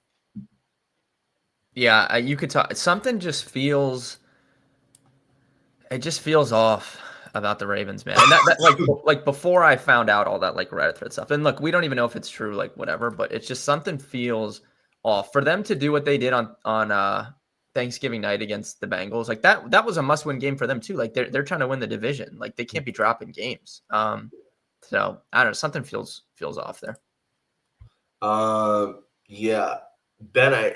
Yeah, you could talk. Something just feels. It just feels off about the Ravens, man. And that like before I found out all that like Reddit thread stuff. And look, we don't even know if it's true, like whatever. But it's just something feels off for them to do what they did on Thanksgiving night against the Bengals. Like that was a must-win game for them too. Like they're trying to win the division. Like they can't be dropping games. So I don't know. Something feels off there. Yeah, Ben.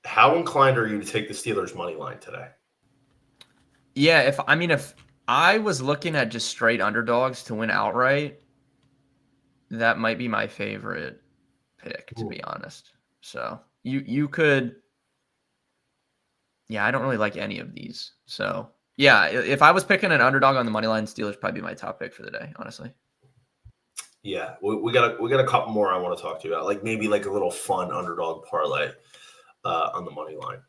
How inclined are you to take the Steelers money line today? Yeah, if I was looking at just straight underdogs to win outright, that might be my favorite pick, to be honest. So you could, yeah, I don't really like any of these. So yeah, if I was picking an underdog on the money line, Steelers probably be my top pick for the day, honestly. Yeah, we got a couple more I want to talk to you about, like maybe like a little fun underdog parlay on the money line.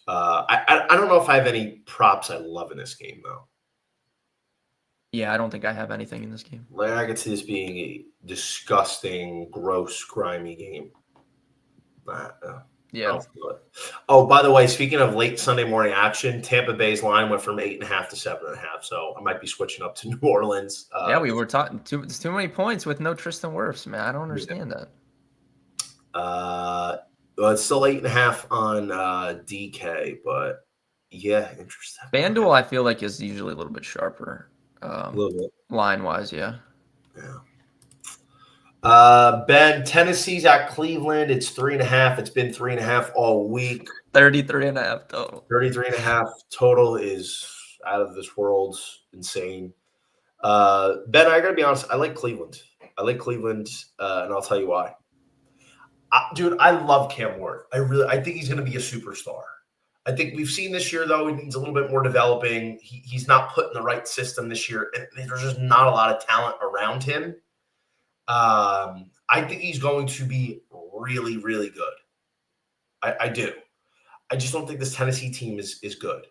I don't know if I have any props I love in this game though. Yeah, I don't think I have anything in this game. Like I could see this being a disgusting, gross, grimy game. Yeah. Oh, by the way, speaking of late Sunday morning action, Tampa Bay's line went from 8.5 to 7.5. So I might be switching up to New Orleans. Yeah, we were talking too many points with no Tristan Wirfs, man. I don't understand that. It's still 8.5 on DK, but yeah, interesting. FanDuel, I feel like, is usually a little bit sharper, A little bit. line wise. Yeah. Yeah. Ben, Tennessee's at Cleveland. It's 3.5. It's been 3.5 all week. 33.5 total. 33.5 total is out of this world. Insane. Ben, I gotta be honest. I like Cleveland. And I'll tell you why. Dude, I love Cam Ward. I think he's gonna be a superstar. I think we've seen this year though he needs a little bit more developing. He's not put in the right system this year, and there's just not a lot of talent around him. I think he's going to be really, really good. I do. I just don't think this Tennessee team is good.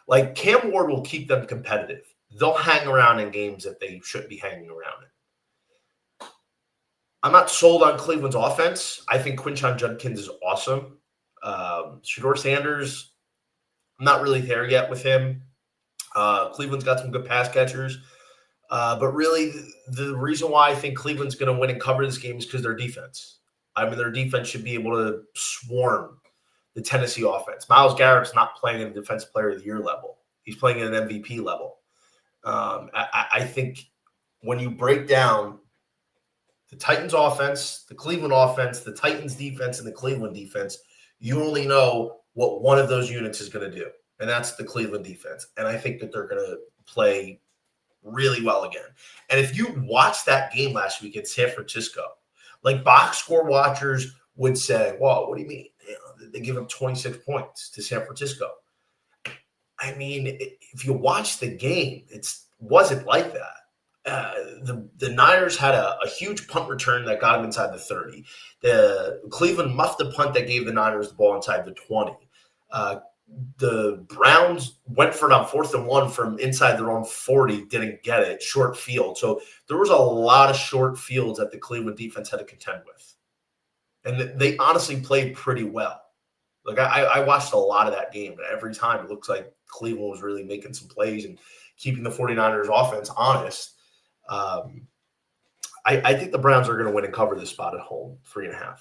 Like Cam Ward will keep them competitive. They'll hang around in games that they shouldn't be hanging around in. I'm not sold on Cleveland's offense. I think Quinshon Judkins is awesome. Shedeur Sanders, I'm not really there yet with him. Cleveland's got some good pass catchers. But really, the reason why I think Cleveland's going to win and cover this game is because their defense. I mean, their defense should be able to swarm the Tennessee offense. Myles Garrett's not playing at a Defensive Player of the Year level. He's playing at an MVP level. I think when you break down the Titans offense, the Cleveland offense, the Titans defense, and the Cleveland defense, you only know what one of those units is going to do, and that's the Cleveland defense. And I think that they're going to play really well again. And if you watched that game last week in San Francisco, like box score watchers would say, well, what do you mean? They give up 26 points to San Francisco. I mean, if you watch the game, it wasn't like that. The Niners had a huge punt return that got them inside the 30. The Cleveland muffed the punt that gave the Niners the ball inside the 20. The Browns went for it on 4th and 1 from inside their own 40, didn't get it, short field. So there was a lot of short fields that the Cleveland defense had to contend with. And they honestly played pretty well. Like I watched a lot of that game, and every time it looks like Cleveland was really making some plays and keeping the 49ers offense honest. I think the Browns are going to win and cover this spot at home, 3.5.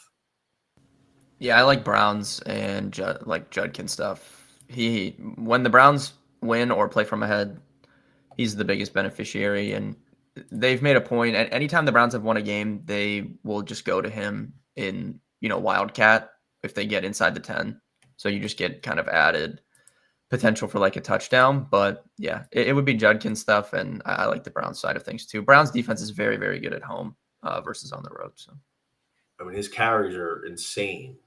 Yeah, I like Browns and Judkins stuff. When the Browns win or play from ahead, he's the biggest beneficiary, and they've made a point. And anytime the Browns have won a game, they will just go to him in Wildcat if they get inside the 10. So you just get kind of added potential for like a touchdown. But yeah, it would be Judkins stuff, and I like the Browns side of things too. Browns defense is very, very good at home versus on the road. So I mean, his carries are insane.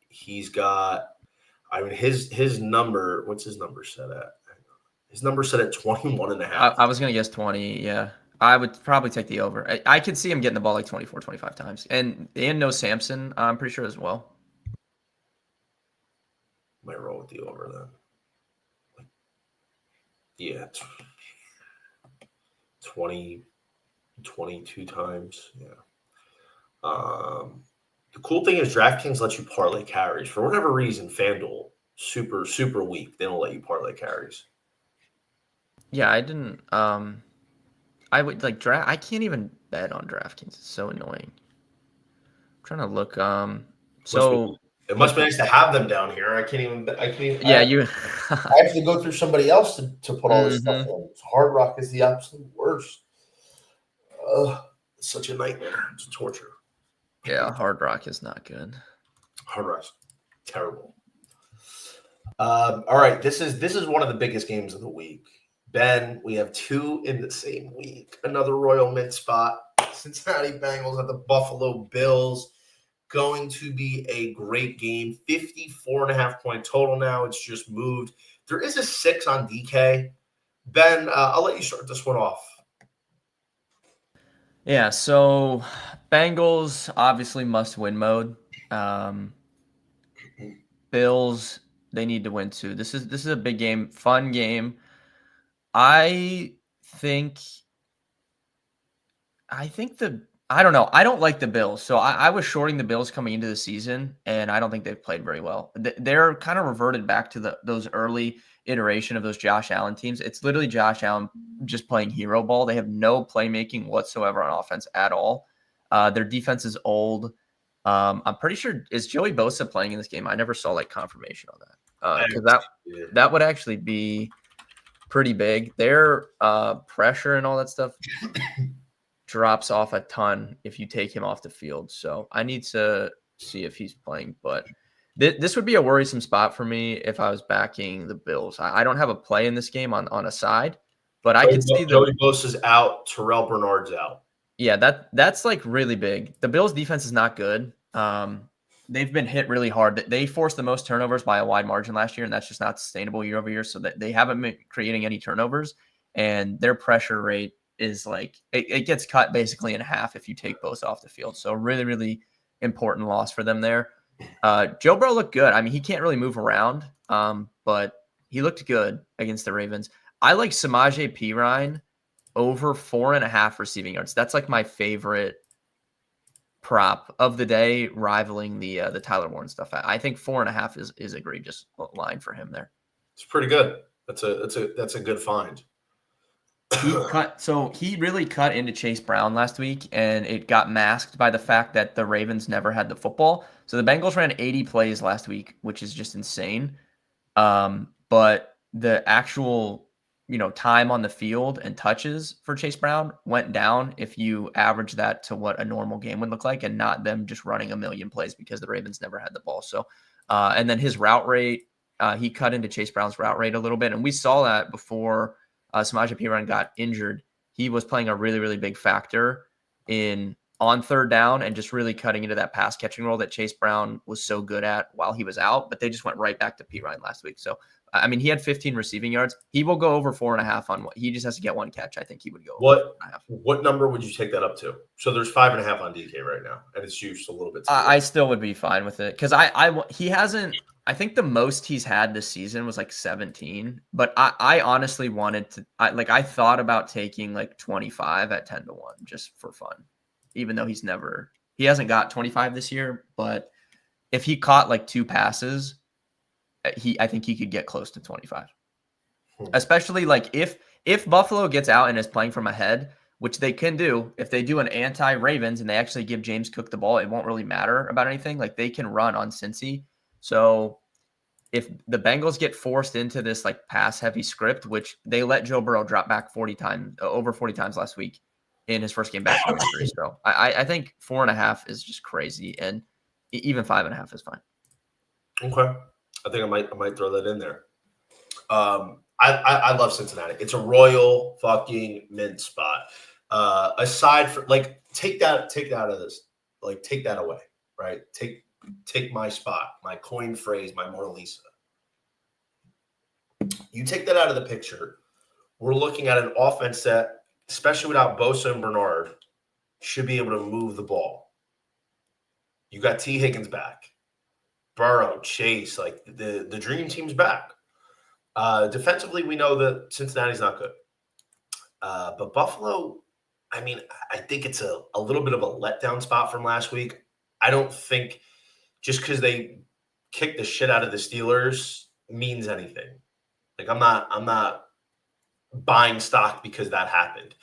He's got, I mean, his number, what's his number set at? His number set at 21.5. I was going to guess 20. Yeah. I would probably take the over. I could see him getting the ball like 24, 25 times. And no Samson, I'm pretty sure as well. Might roll with the over then. Yeah. 20, 22 times. Yeah. The cool thing is DraftKings lets you parlay carries. For whatever reason, FanDuel, super, super weak. They don't let you parlay carries. Yeah, I didn't. I would like draft. I can't even bet on DraftKings. It's so annoying. I'm trying to look. So it must be nice to have them down here. I can't even. Yeah, I have to go through somebody else to put all this stuff in. Hard Rock is the absolute worst. It's such a nightmare. It's a torture. Yeah, Hard Rock is not good. Hard Rock's terrible. All right, this is one of the biggest games of the week. Ben, we have two in the same week. Another Royal Mint spot. Cincinnati Bengals at the Buffalo Bills. Going to be a great game. 54.5 point total now. It's just moved. There is a 6 on DK. Ben, I'll let you start this one off. Yeah, so Bengals obviously must-win mode. Bills, they need to win too. This is a big game, fun game. I don't know. I don't like the Bills. So I was shorting the Bills coming into the season, and I don't think they've played very well. They're kind of reverted back to those early iteration of those Josh Allen teams. It's literally Josh Allen just playing hero ball. They have no playmaking whatsoever on offense at all. Their defense is old. I'm pretty sure, is Joey Bosa playing in this game? I never saw like confirmation on that. Because that would actually be pretty big. Their pressure and all that stuff drops off a ton if you take him off the field. So I need to see if he's playing. But this would be a worrisome spot for me if I was backing the Bills. I don't have a play in this game on a side, but I could see Joey Bosa's out. Terrell Bernard's out. Yeah, that's like really big. The Bills' defense is not good. They've been hit really hard. They forced the most turnovers by a wide margin last year, and that's just not sustainable year over year. So that they haven't been creating any turnovers, and their pressure rate is like it gets cut basically in half if you take Bosa off the field. So really, really important loss for them there. Joe Burrow looked good. I mean, he can't really move around, but he looked good against the Ravens. I like Samaje Perine over 4.5 receiving yards. That's like my favorite prop of the day, rivaling the Tyler Warren stuff. I think 4.5 is egregious line for him there. It's pretty good. That's a good find. He really cut into Chase Brown last week, and it got masked by the fact that the Ravens never had the football. So the Bengals ran 80 plays last week, which is just insane. But the actual time on the field and touches for Chase Brown went down if you average that to what a normal game would look like and not them just running a million plays because the Ravens never had the ball. So, and then his route rate, he cut into Chase Brown's route rate a little bit. And we saw that before Samaje Perine got injured. He was playing a really, really big factor on third down and just really cutting into that pass catching role that Chase Brown was so good at while he was out, but they just went right back to Perine last week. So, I mean, he had 15 receiving yards. He will go over 4.5 on what he just has to get one catch. I think he would go. What number would you take that up to? So there's 5.5 on DK right now, and it's used a little bit. I still would be fine with it because he hasn't. I think the most he's had this season was like 17. But I honestly wanted to. I thought about taking like 25 at 10-1 just for fun, even though he hasn't got 25 this year. But if he caught like 2 passes, I think he could get close to 25, especially like if Buffalo gets out and is playing from ahead, which they can do. If they do an anti-Ravens and they actually give James Cook the ball, it won't really matter about anything. Like they can run on Cincy. So if the Bengals get forced into this like pass heavy script, which they let Joe Burrow drop back over 40 times last week in his first game back from injury. So I think 4.5 is just crazy, and even 5.5 is fine. Okay. I think I might throw that in there. I love Cincinnati. It's a royal fucking mint spot. Aside from take that out of this, take that away, right? Take my spot, my coin phrase, my Mona Lisa. You take that out of the picture. We're looking at an offense that, especially without Bosa and Bernard, should be able to move the ball. You got T. Higgins back. Burrow, Chase, the dream team's back. Defensively, we know that Cincinnati's not good. But Buffalo, I mean, I think it's a little bit of a letdown spot from last week. I don't think just because they kicked the shit out of the Steelers means anything. I'm not buying stock because that happened.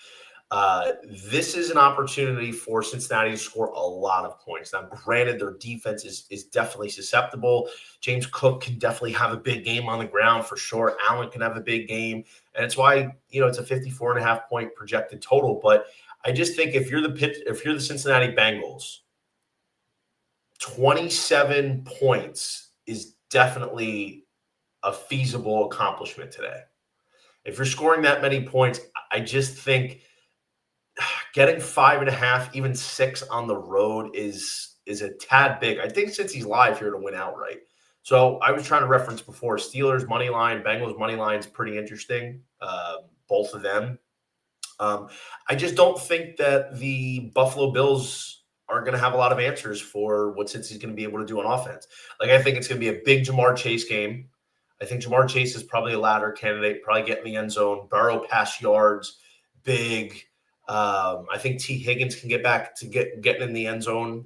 This is an opportunity for Cincinnati to score a lot of points. Now, granted, their defense is definitely susceptible. James Cook can definitely have a big game on the ground for sure. Allen can have a big game. And it's why, it's a 54.5 point projected total. But I just think if you're the Cincinnati Bengals, 27 points is definitely a feasible accomplishment today. If you're scoring that many points, I just think getting 5.5, even 6 on the road is a tad big. I think since he's live here to win outright. So I was trying to reference before Steelers money line, Bengals money line is pretty interesting. Both of them. I just don't think that the Buffalo Bills are going to have a lot of answers for what Cincy's going to be able to do on offense. I think it's going to be a big Jamar Chase game. I think Jamar Chase is probably a ladder candidate, probably get in the end zone. Burrow pass yards, big. I think T. Higgins can get back to getting in the end zone.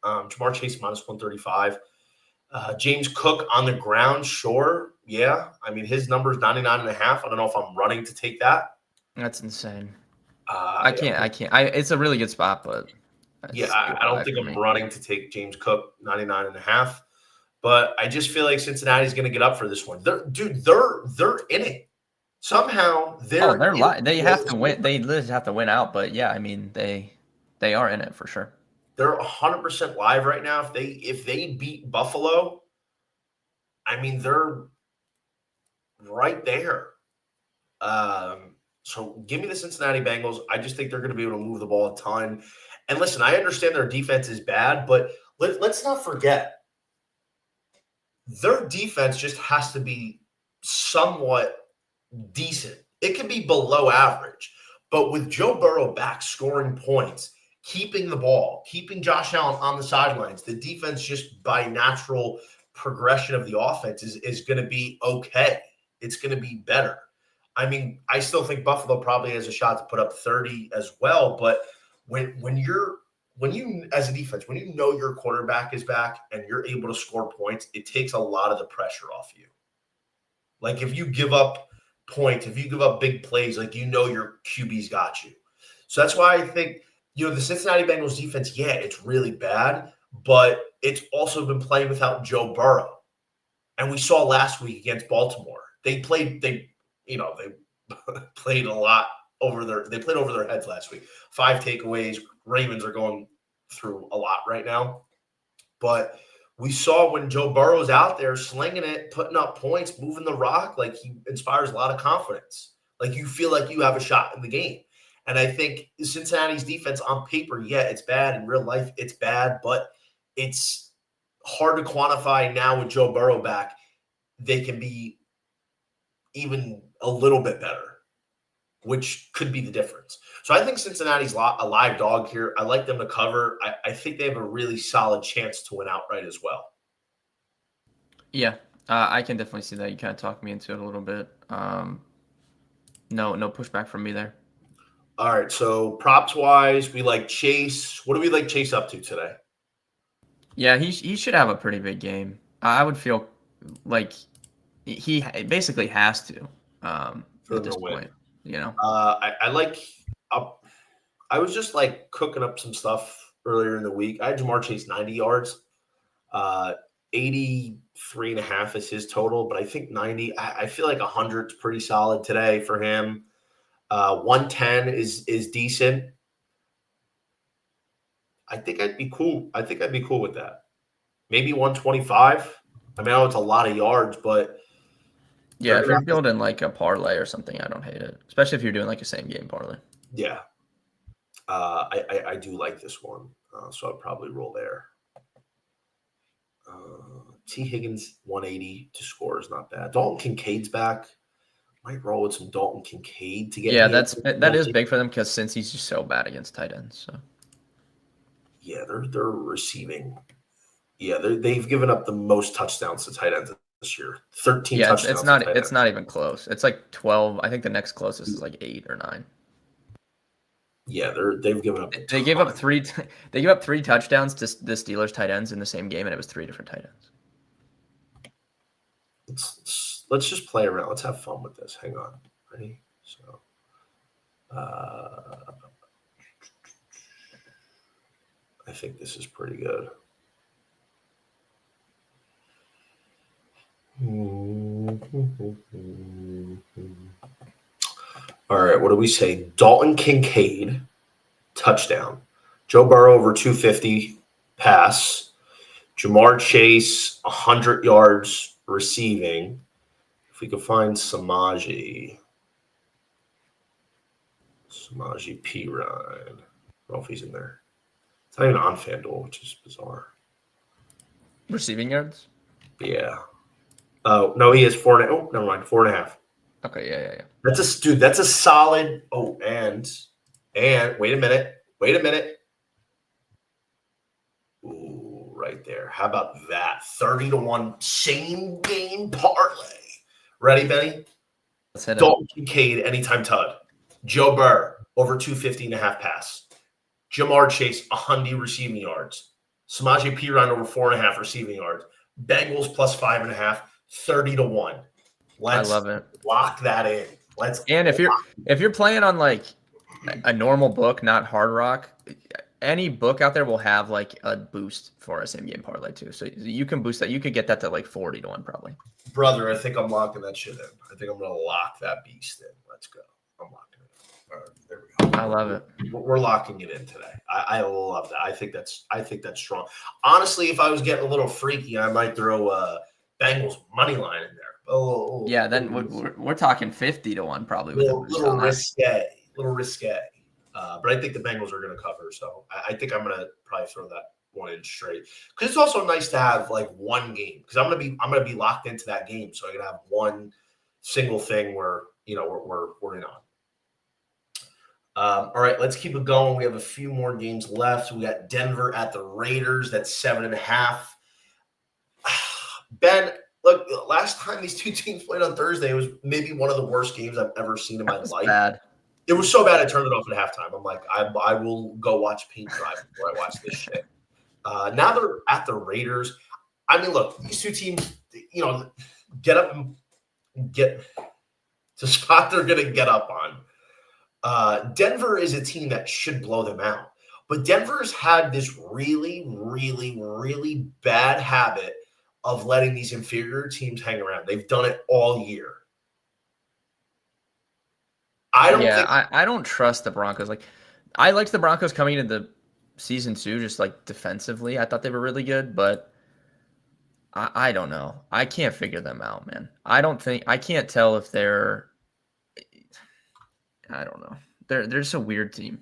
Jamar Chase minus 135. James Cook on the ground, sure. Yeah. I mean, his number is 99.5. I don't know if I'm running to take that. That's insane. I can't. It's a really good spot, but Yeah, That's too I don't high think for I'm me. running to take James Cook 99.5, but I just feel like Cincinnati's going to get up for this one. They're in it. Somehow Oh, they're they're in They have to it. win. They literally have to win out. But yeah, I mean they are in it for sure. They're 100% live right now. If they beat Buffalo, I mean they're right there. So give me the Cincinnati Bengals. I just think they're going to be able to move the ball a ton. And listen, I understand their defense is bad, but let's not forget their defense just has to be somewhat decent. It can be below average, but with Joe Burrow back scoring points, keeping the ball, keeping Josh Allen on the sidelines, the defense just by natural progression of the offense is going to be okay. It's going to be better. I mean, I still think Buffalo probably has a shot to put up 30 as well, but when you as a defense, when you know your quarterback is back and you're able to score points, it takes a lot of the pressure off you. Like if you give up points, if you give up big plays, like your QB's got you. So that's why I think the Cincinnati Bengals defense, yeah, it's really bad, but it's also been playing without Joe Burrow. And we saw last week against Baltimore. They played a lot they played over their heads last week. 5 takeaways. Ravens are going through a lot right now. But we saw when Joe Burrow's out there slinging it, putting up points, moving the rock, like he inspires a lot of confidence. Like you feel like you have a shot in the game. And I think Cincinnati's defense on paper, yeah, it's bad. In real life, it's bad, but it's hard to quantify now with Joe Burrow back. They can be even a little bit better, which could be the difference. So I think Cincinnati's a live dog here. I like them to cover. I think they have a really solid chance to win outright as well. Yeah, I can definitely see that. You kind of talked me into it a little bit. No pushback from me there. All right, so props wise, we like Chase. What do we like Chase up to today? Yeah, he should have a pretty big game. I would feel like he basically has to For at them to this win. point. You know. I like. I was just like cooking up some stuff earlier in the week. I had Jamar Chase 90 yards. 83.5 is his total, but I think 90. I feel like 100 is pretty solid today for him. 110 is decent. I think I'd be cool. I think I'd be cool with that. Maybe 125. I mean, I know it's a lot of yards, but Yeah, if you're building like a parlay or something, I don't hate it. Especially if you're doing like a same game parlay. yeah. I do like this one, so I'd probably roll there. T. Higgins 180 to score is not bad. Dalton Kincaid's back. Might roll with some Dalton Kincaid to get. Yeah, that is big for them because since he's just so bad against tight ends. So yeah, they're receiving. Yeah, they've given up the most touchdowns to tight ends this year. 13 yeah, touchdowns. it's not even close. It's like 12. I think the next closest is like 8 or 9. Yeah, they've given up. They gave up 3. They gave up 3 touchdowns to the Steelers tight ends in the same game, and it was 3 different tight ends. Let's just play around. Let's have fun with this. Hang on. Ready? So, I think this is pretty good. All right, what do we say? Dalton Kincaid, touchdown. Joe Burrow over 250 pass. Jamar Chase, 100 yards receiving. If we could find Samaje P. Ryan. I don't know if he's in there. It's not even on FanDuel, which is bizarre. Receiving yards? Yeah. Oh, no, he is 4.5. Oh, never mind. 4.5. Okay, yeah. That's a solid. Oh, and wait a minute. Ooh, right there. How about that? 30-1 same game parlay. Ready, Benny? Let's hit it. Dalton Kincaid, anytime tud. Joe Burr, over 250.5 pass. Jamar Chase, 100 receiving yards. Samaje Perine, over 4.5 receiving yards. Bengals plus 5.5, 30-1. Let's I love it. lock that in. And if you're playing on like a normal book, not Hard Rock, any book out there will have like a boost for a same game parlay too. So you can boost that. You could get that to like 40-1 probably. Brother, I think I'm locking that shit in. I think I'm going to lock that beast in. Let's go. I'm locking it in. All right, there we go. I love it. We're locking it in today. I love that. I think that's strong. Honestly, if I was getting a little freaky, I might throw Bengals money line in there. Yeah, then we're talking 50-1 probably with a boost on that. Little risque. But I think the Bengals are going to cover. So I think I'm going to probably throw that one in straight, because it's also nice to have like one game, because I'm going to be locked into that game. So I can have one single thing where, we're in on. All right, let's keep it going. We have a few more games left. We got Denver at the Raiders. That's 7.5. Ben, look, last time these two teams played on Thursday, it was maybe one of the worst games I've ever seen in my life. Bad. It was so bad I turned it off at halftime. I'm like, I will go watch paint dry before I watch this shit. Now they're at the Raiders. I mean, look, these two teams, get up and get to spot they're going to get up on. Denver is a team that should blow them out. But Denver's had this really, really, really bad habit of letting these inferior teams hang around. They've done it all year. I don't trust the Broncos. Like, I liked the Broncos coming into the season too, just like defensively. I thought they were really good, but I don't know. I can't figure them out, man. I can't tell if they're. I don't know. They're just a weird team.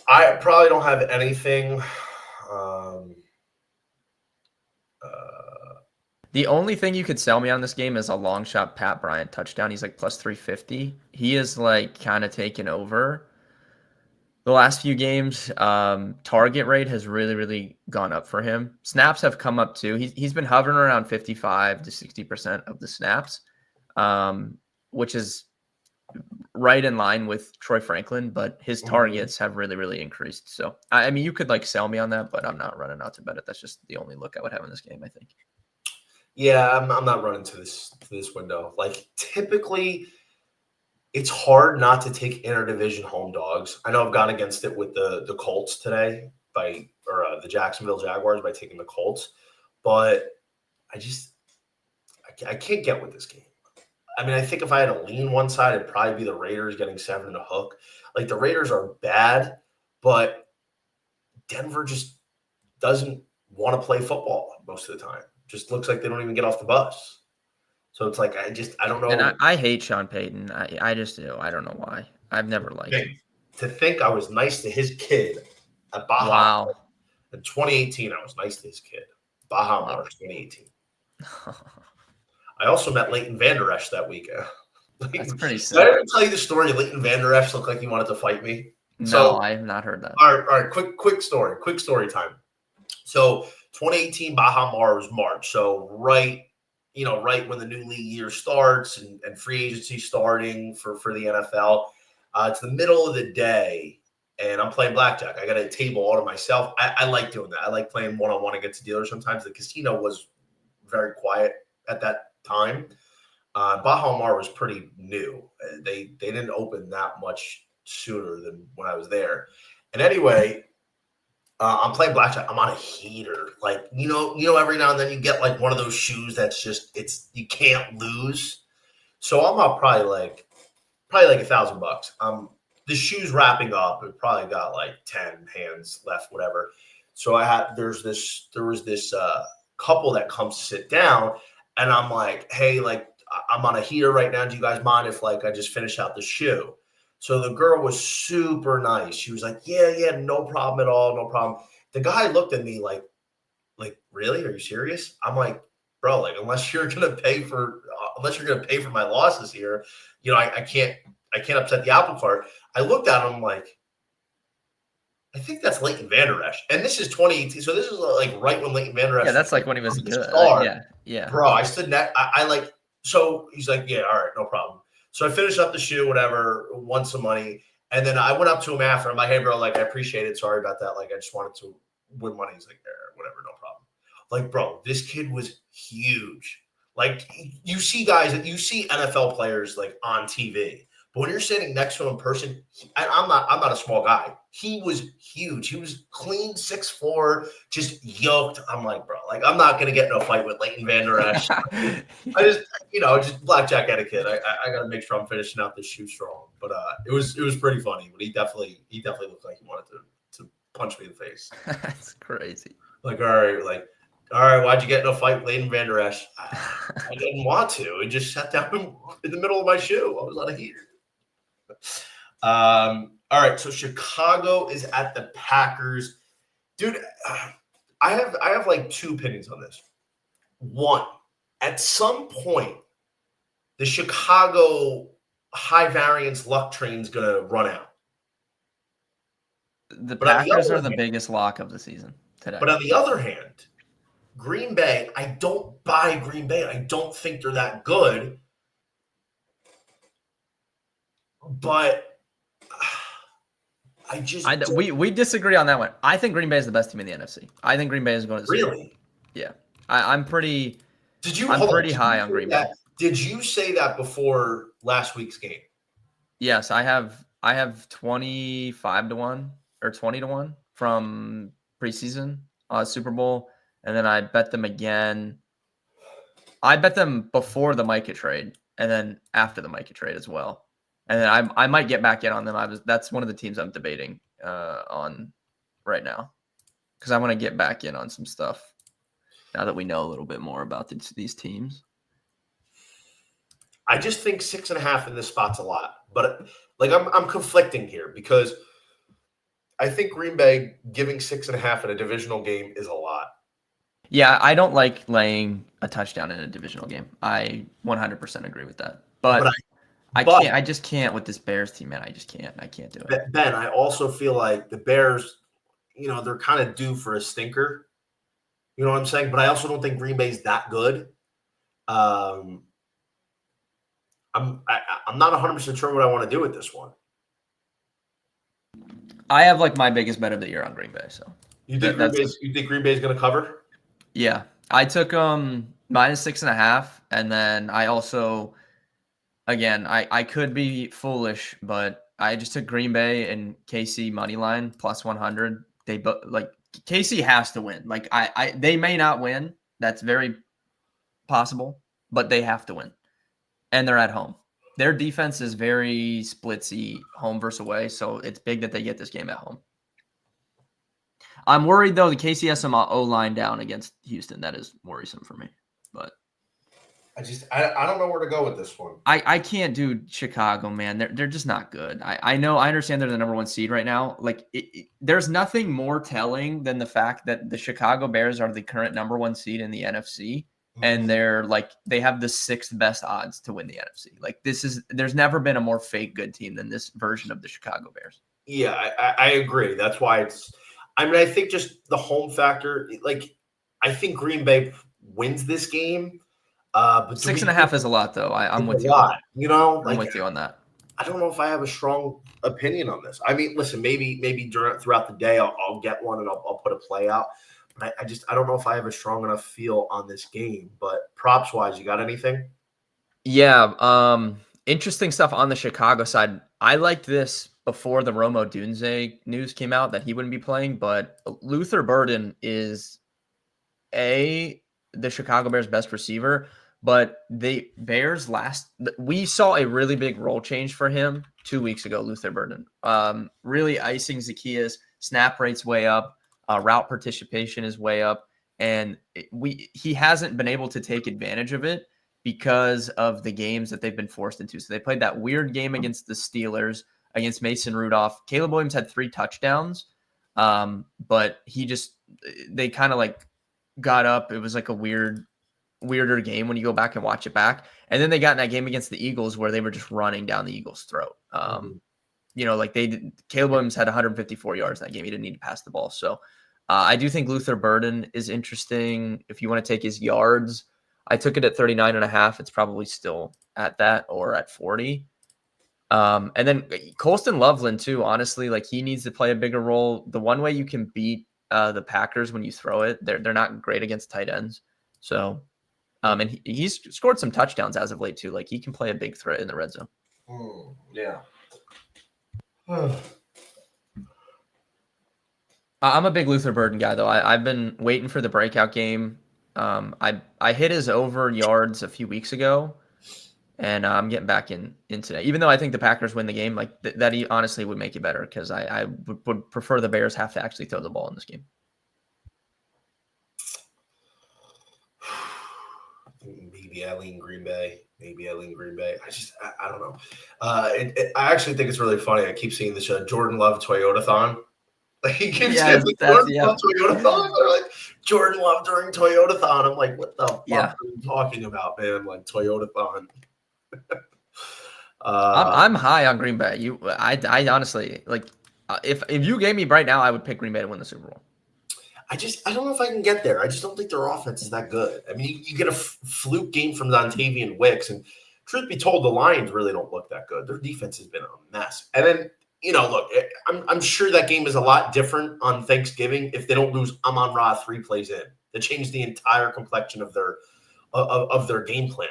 I probably don't have anything. The only thing you could sell me on this game is a long shot Pat Bryant touchdown. He's like plus 350. He is like kind of taken over the last few games. Target rate has really, really gone up for him. Snaps have come up too. He's been hovering around 55 to 60% of the snaps, which is right in line with Troy Franklin, but his targets have really, really increased. So, I mean, you could like sell me on that, but I'm not running out to bet it. That's just the only look I would have in this game, I think. Yeah, I'm not running to this window. Like, typically, it's hard not to take interdivision home dogs. I know I've gone against it with the Colts today the Jacksonville Jaguars by taking the Colts, but I can't get with this game. I mean, I think if I had to lean one side, it'd probably be the Raiders getting 7 and a hook. Like, the Raiders are bad, but Denver just doesn't want to play football most of the time. Just looks like they don't even get off the bus. So it's like, I don't know. And I hate Sean Payton. I just do. I don't know why. I've never liked him. To think I was nice to his kid at Baja. Wow. In 2018, I was nice to his kid. Baja Mar 2018. I also met Leighton Vander Esch that weekend. That's pretty sick. Did I ever tell you the story? Leighton Vander Esch looked like he wanted to fight me. No, I have not heard that. All right. Quick story time. So 2018 Baja Mar was March. So right when the new league year starts and free agency starting for the NFL. It's the middle of the day, and I'm playing blackjack. I got a table all to myself. I like doing that. I like playing one-on-one against dealers. Sometimes the casino was very quiet at that time. Baja Mar was pretty new. They didn't open that much sooner than when I was there. And anyway, I'm playing blackjack. I'm on a heater. Like, every now and then you get like one of those shoes that's just you can't lose. So I'm up probably like $1,000. The shoe's wrapping up. It probably got like 10 hands left, whatever. So there was this couple that comes to sit down, and I'm like, hey, like, I'm on a heater right now. Do you guys mind if like I just finish out the shoe? So the girl was super nice. She was like, yeah, no problem at all, no problem. The guy looked at me like, really? Are you serious? I'm like, bro, like, unless you're gonna pay for my losses here, I can't upset the apple cart. I looked at him like, I think that's Leighton Vander Esch, and this is 2018. So this is like right when Leighton Vander Esch. Yeah, that's like when he was good. Yeah. Bro, I stood next. I like. So he's like, yeah, all right, no problem. So I finished up the shoe, whatever, won some money. And then I went up to him after. I'm like, hey, bro, like, I appreciate it. Sorry about that. Like, I just wanted to win money. He's like, whatever, no problem. Like, bro, this kid was huge. Like, you see NFL players, like, on TV. But when you're sitting next to him in person, and I'm not a small guy. He was huge. He was clean 6'4", just yoked. I'm like, bro, like I'm not gonna get in a fight with Leighton Vander Esch. I just, just blackjack etiquette. I got to make sure I'm finishing out this shoe strong. But it was pretty funny. But he definitely looked like he wanted to punch me in the face. That's crazy. Like, all right, why'd you get in a fight with Leighton Vander Esch? I didn't want to. It just sat down in the middle of my shoe. I was out of here. All right, so Chicago is at the Packers. Dude, I have like two opinions on this. One, at some point, the Chicago high variance luck train is going to run out. The Packers are the biggest lock of the season today. But on the other hand, Green Bay, I don't buy Green Bay. I don't think they're that good. But we disagree on that one. I think Green Bay is the best team in the NFC. I think Green Bay is going to really. Yeah, I'm pretty. I'm pretty high on Green Bay. Did you say that before last week's game? Yes, I have 25-1 or 20-1 from preseason Super Bowl, and then I bet them again. I bet them before the Micah trade, and then after the Micah trade as well. And then I might get back in on them. That's one of the teams I'm debating on right now because I want to get back in on some stuff now that we know a little bit more about these teams. I just think 6.5 in this spot's a lot, but like I'm conflicting here because I think Green Bay giving 6.5 in a divisional game is a lot. Yeah, I don't like laying a touchdown in a divisional game. I 100% agree with that, but I can't. I just can't with this Bears team, man. I just can't. I can't do it. Ben, I also feel like the Bears, they're kind of due for a stinker. You know what I'm saying? But I also don't think Green Bay's that good. I'm not 100% sure what I want to do with this one. I have like my biggest bet of the year on Green Bay. So you think Green Bay's going to cover? Yeah, I took -6.5, and then I also, again, I could be foolish, but I just took Green Bay and KC money line +100. KC has to win. Like they may not win. That's very possible, but they have to win, and they're at home. Their defense is very splitsy, home versus away, so it's big that they get this game at home. I'm worried, though, the KC has some O-line down against Houston. That is worrisome for me. But I don't know where to go with this one. I can't do Chicago, man. They're just not good. I know. I understand they're the number one seed right now. Like, there's nothing more telling than the fact that the Chicago Bears are the current number one seed in the NFC. And they have the 6th best odds to win the NFC. Like there's never been a more fake good team than this version of the Chicago Bears. Yeah, I agree. That's why I think just the home factor, like I think Green Bay wins this game. But 6.5 is a lot though. I'm with you. I'm with you on that. I don't know if I have a strong opinion on this. I mean, listen, maybe throughout the day I'll get one and I'll put a play out. But I don't know if I have a strong enough feel on this game. But props wise, you got anything? Yeah. Interesting stuff on the Chicago side. I liked this before the Romo Dunze news came out that he wouldn't be playing, but Luther Burden is the Chicago Bears' best receiver. But the Bears we saw a really big role change for him 2 weeks ago, Luther Burden. Really icing Zacchaeus, snap rate's way up. Route participation is way up, and he hasn't been able to take advantage of it because of the games that they've been forced into. So they played that weird game against the Steelers, against Mason Rudolph. Caleb Williams had 3 touchdowns, but they kind of like got up. It was like a weirder game when you go back and watch it back. And then they got in that game against the Eagles where they were just running down the Eagles' throat. Caleb Williams had 154 yards in that game. He didn't need to pass the ball. So I do think Luther Burden is interesting. If you want to take his yards, I took it at 39.5. It's probably still at that or at 40. And then Colston Loveland too, honestly, like he needs to play a bigger role. The one way you can beat the Packers when you throw it, they're not great against tight ends. So, and he's scored some touchdowns as of late too. Like he can play a big threat in the red zone. Yeah. I'm a big Luther Burden guy, though. I've been waiting for the breakout game. I hit his over yards a few weeks ago, and I'm getting back in today. Even though I think the Packers win the game, like that he honestly would make it better because I would prefer the Bears have to actually throw the ball in this game. Maybe I lean Green Bay. I don't know. I actually think it's really funny. I keep seeing this Jordan Love Toyota-thon. Like he keeps saying Jordan Love Toyota-thon. They're like Jordan Love during Toyota-thon. I'm like, what the fuck are you talking about, man? Like Toyota-thon. I'm high on Green Bay. I honestly like if you gave me right now, I would pick Green Bay to win the Super Bowl. I don't know if I can get there. I just don't think their offense is that good. I mean, you get a fluke game from Dontavian Wicks, and truth be told, the Lions really don't look that good. Their defense has been a mess. And then, look, I'm sure that game is a lot different on Thanksgiving if they don't lose Amon-Ra 3 plays in. That changed the entire complexion of their game plan.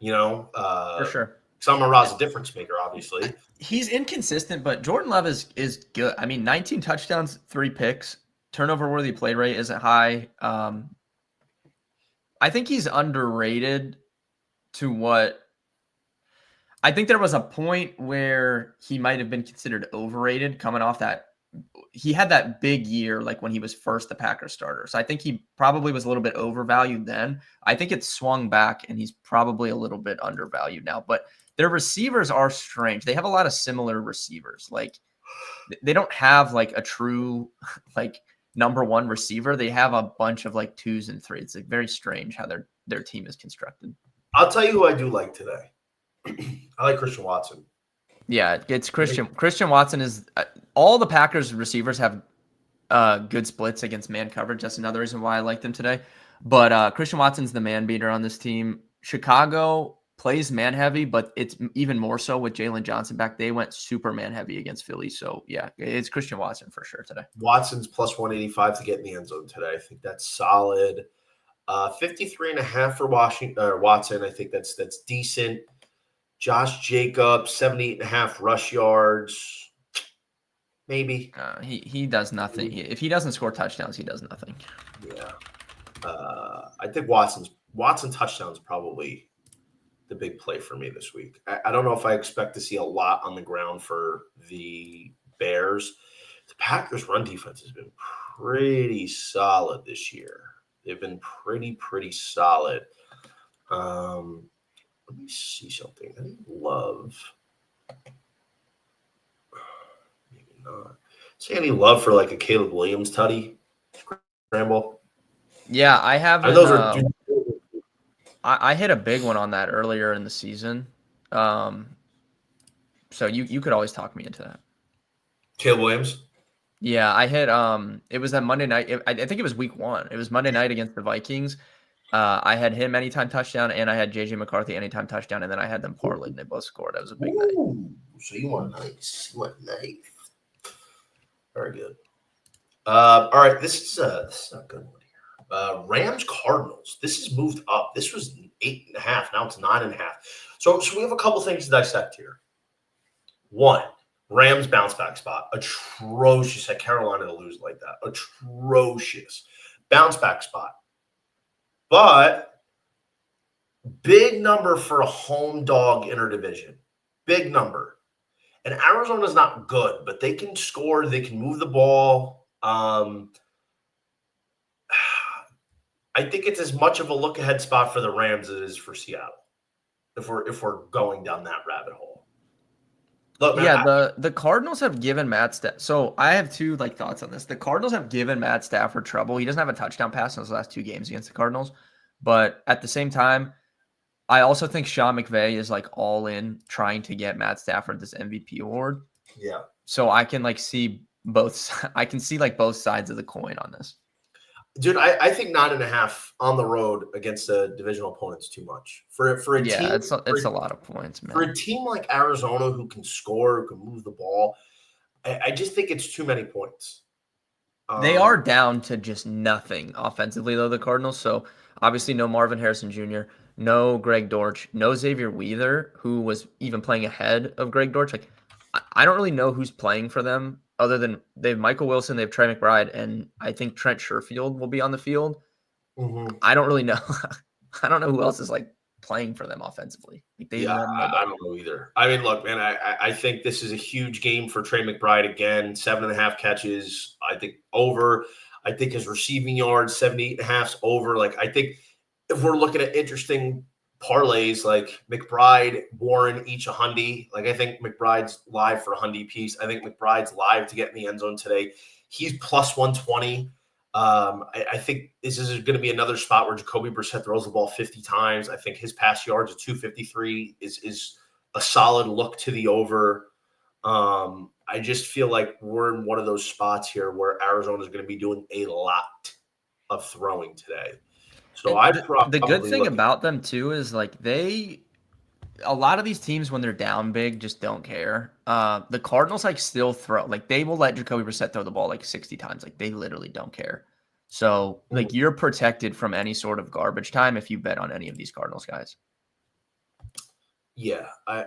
For sure. Amon-Ra is a difference maker, obviously. He's inconsistent, but Jordan Love is good. I mean, 19 touchdowns, 3 picks. Turnover-worthy play rate isn't high. I think he's underrated to what – I think there was a point where he might have been considered overrated coming off that – he had that big year like when he was first the Packers starter. So I think he probably was a little bit overvalued then. I think it's swung back, and he's probably a little bit undervalued now. But their receivers are strange. They have a lot of similar receivers. Like they don't have like a true like – number one receiver. They have a bunch of like 2s and 3s. It's like very strange how their team is constructed. I'll tell you who I do like today. I like Christian Watson. Yeah, it's Christian. Christian Watson is all the Packers receivers have good splits against man coverage. That's another reason why I like them today. But Christian Watson's the man beater on this team. Chicago plays man heavy, but it's even more so with Jalen Johnson back. They went super man heavy against Philly. So yeah, it's Christian Watson for sure today. Watson's plus 185 to get in the end zone today. I think that's solid. 53.5 for Watson. I think that's decent. Josh Jacobs, 78.5 rush yards. Maybe. He does nothing. If he doesn't score touchdowns, he does nothing. Yeah. I think Watson touchdowns probably the big play for me this week. I don't know if I expect to see a lot on the ground for the Bears. The Packers' run defense has been pretty solid this year. They've been pretty solid. Let me see something. I didn't love. Maybe not. See any love for like a Caleb Williams tutty scramble? Yeah, I have. Those are. I hit a big one on that earlier in the season. So you could always talk me into that. Caleb Williams? Yeah, I hit it was that Monday night. I think it was week 1. It was Monday night against the Vikings. I had him anytime touchdown, and I had JJ McCarthy anytime touchdown, and then I had them parlayed, and they both scored. That was a big night. So you went nice. Very good. All right, this is a good one. Rams Cardinals. This has moved up. This was 8.5. Now it's 9.5. So we have a couple things to dissect here. One, Rams bounce back spot. Atrocious at Carolina to lose like that. Atrocious. Bounce back spot. But big number for a home dog interdivision. Big number. And Arizona's not good, but they can score. They can move the ball. I think it's as much of a look-ahead spot for the Rams as it is for Seattle, if we're going down that rabbit hole. Look, man, the Cardinals have given Matt Stafford. So I have two thoughts on this. The Cardinals have given Matt Stafford trouble. He doesn't have a touchdown pass in his last 2 games against the Cardinals, but at the same time, I also think Sean McVay is all in trying to get Matt Stafford this MVP award. Yeah. So I can see both. I can see both sides of the coin on this. Dude, I think 9.5 on the road against a divisional opponent is too much for a team. Yeah, it's a lot of points, man. For a team like Arizona who can score, who can move the ball, I just think it's too many points. They are down to just nothing offensively, though, the Cardinals. So obviously, no Marvin Harrison Jr. no Greg Dortch, no Xavier Wheeler, who was even playing ahead of Greg Dortch. Like, I don't really know who's playing for them other than they have Michael Wilson, they have Trey McBride, and I think Trent Sherfield will be on the field. Mm-hmm. I don't really know. I don't know who else is like playing for them offensively. Like they Yeah, have I nobody. don't know either. I mean, look, man, I think this is a huge game for Trey McBride again. 7.5 catches. I think over. I think his receiving yards, 78.5 over. Like, I think if we're looking at interesting parlays, like McBride, Warren, each a hundy. Like, I think McBride's live for a hundy piece. I think McBride's live to get in the end zone today. He's plus 120. I think this is going to be another spot where Jacoby Brissett throws the ball 50 times. I think his pass yards at 253 is a solid look to the over. I just feel like we're in one of those spots here where Arizona is going to be doing a lot of throwing today. So And I the good probably thing look at, about them too is like a lot of these teams when they're down big just don't care. The Cardinals like still throw, like they will let Jacoby Brissett throw the ball like 60 times. Like they literally don't care. So like you're protected from any sort of garbage time if you bet on any of these Cardinals guys. yeah, I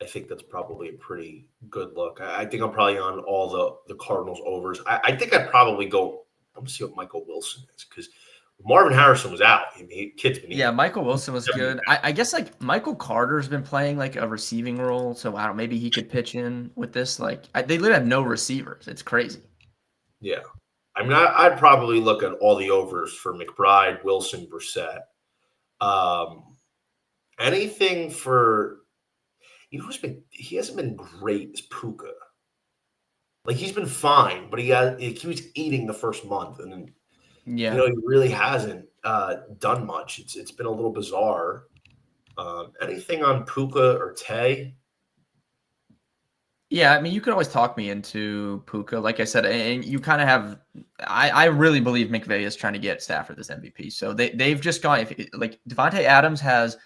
think that's probably a pretty good look. I think I'm probably on all the Cardinals overs. I think I'd probably go. I'm gonna see what Michael Wilson is because Marvin Harrison was out. I mean, kid's been Yeah, eating Michael Wilson was 70 good. I guess like Michael Carter's been playing like a receiving role, so I don't. Maybe he could pitch in with this. Like they literally have no receivers. It's crazy. Yeah. I mean, I'd probably look at all the overs for McBride, Wilson, Brissett. Anything for he hasn't been great as Puka. Like he's been fine, but he was eating the first month, and then Yeah. he really hasn't done much. It's been a little bizarre. Anything on Puka or Tay? Yeah, I mean, you could always talk me into Puka, like I said, and you kind of have. I really believe McVay is trying to get Stafford this MVP. So they've just gone. Like Devontae Adams has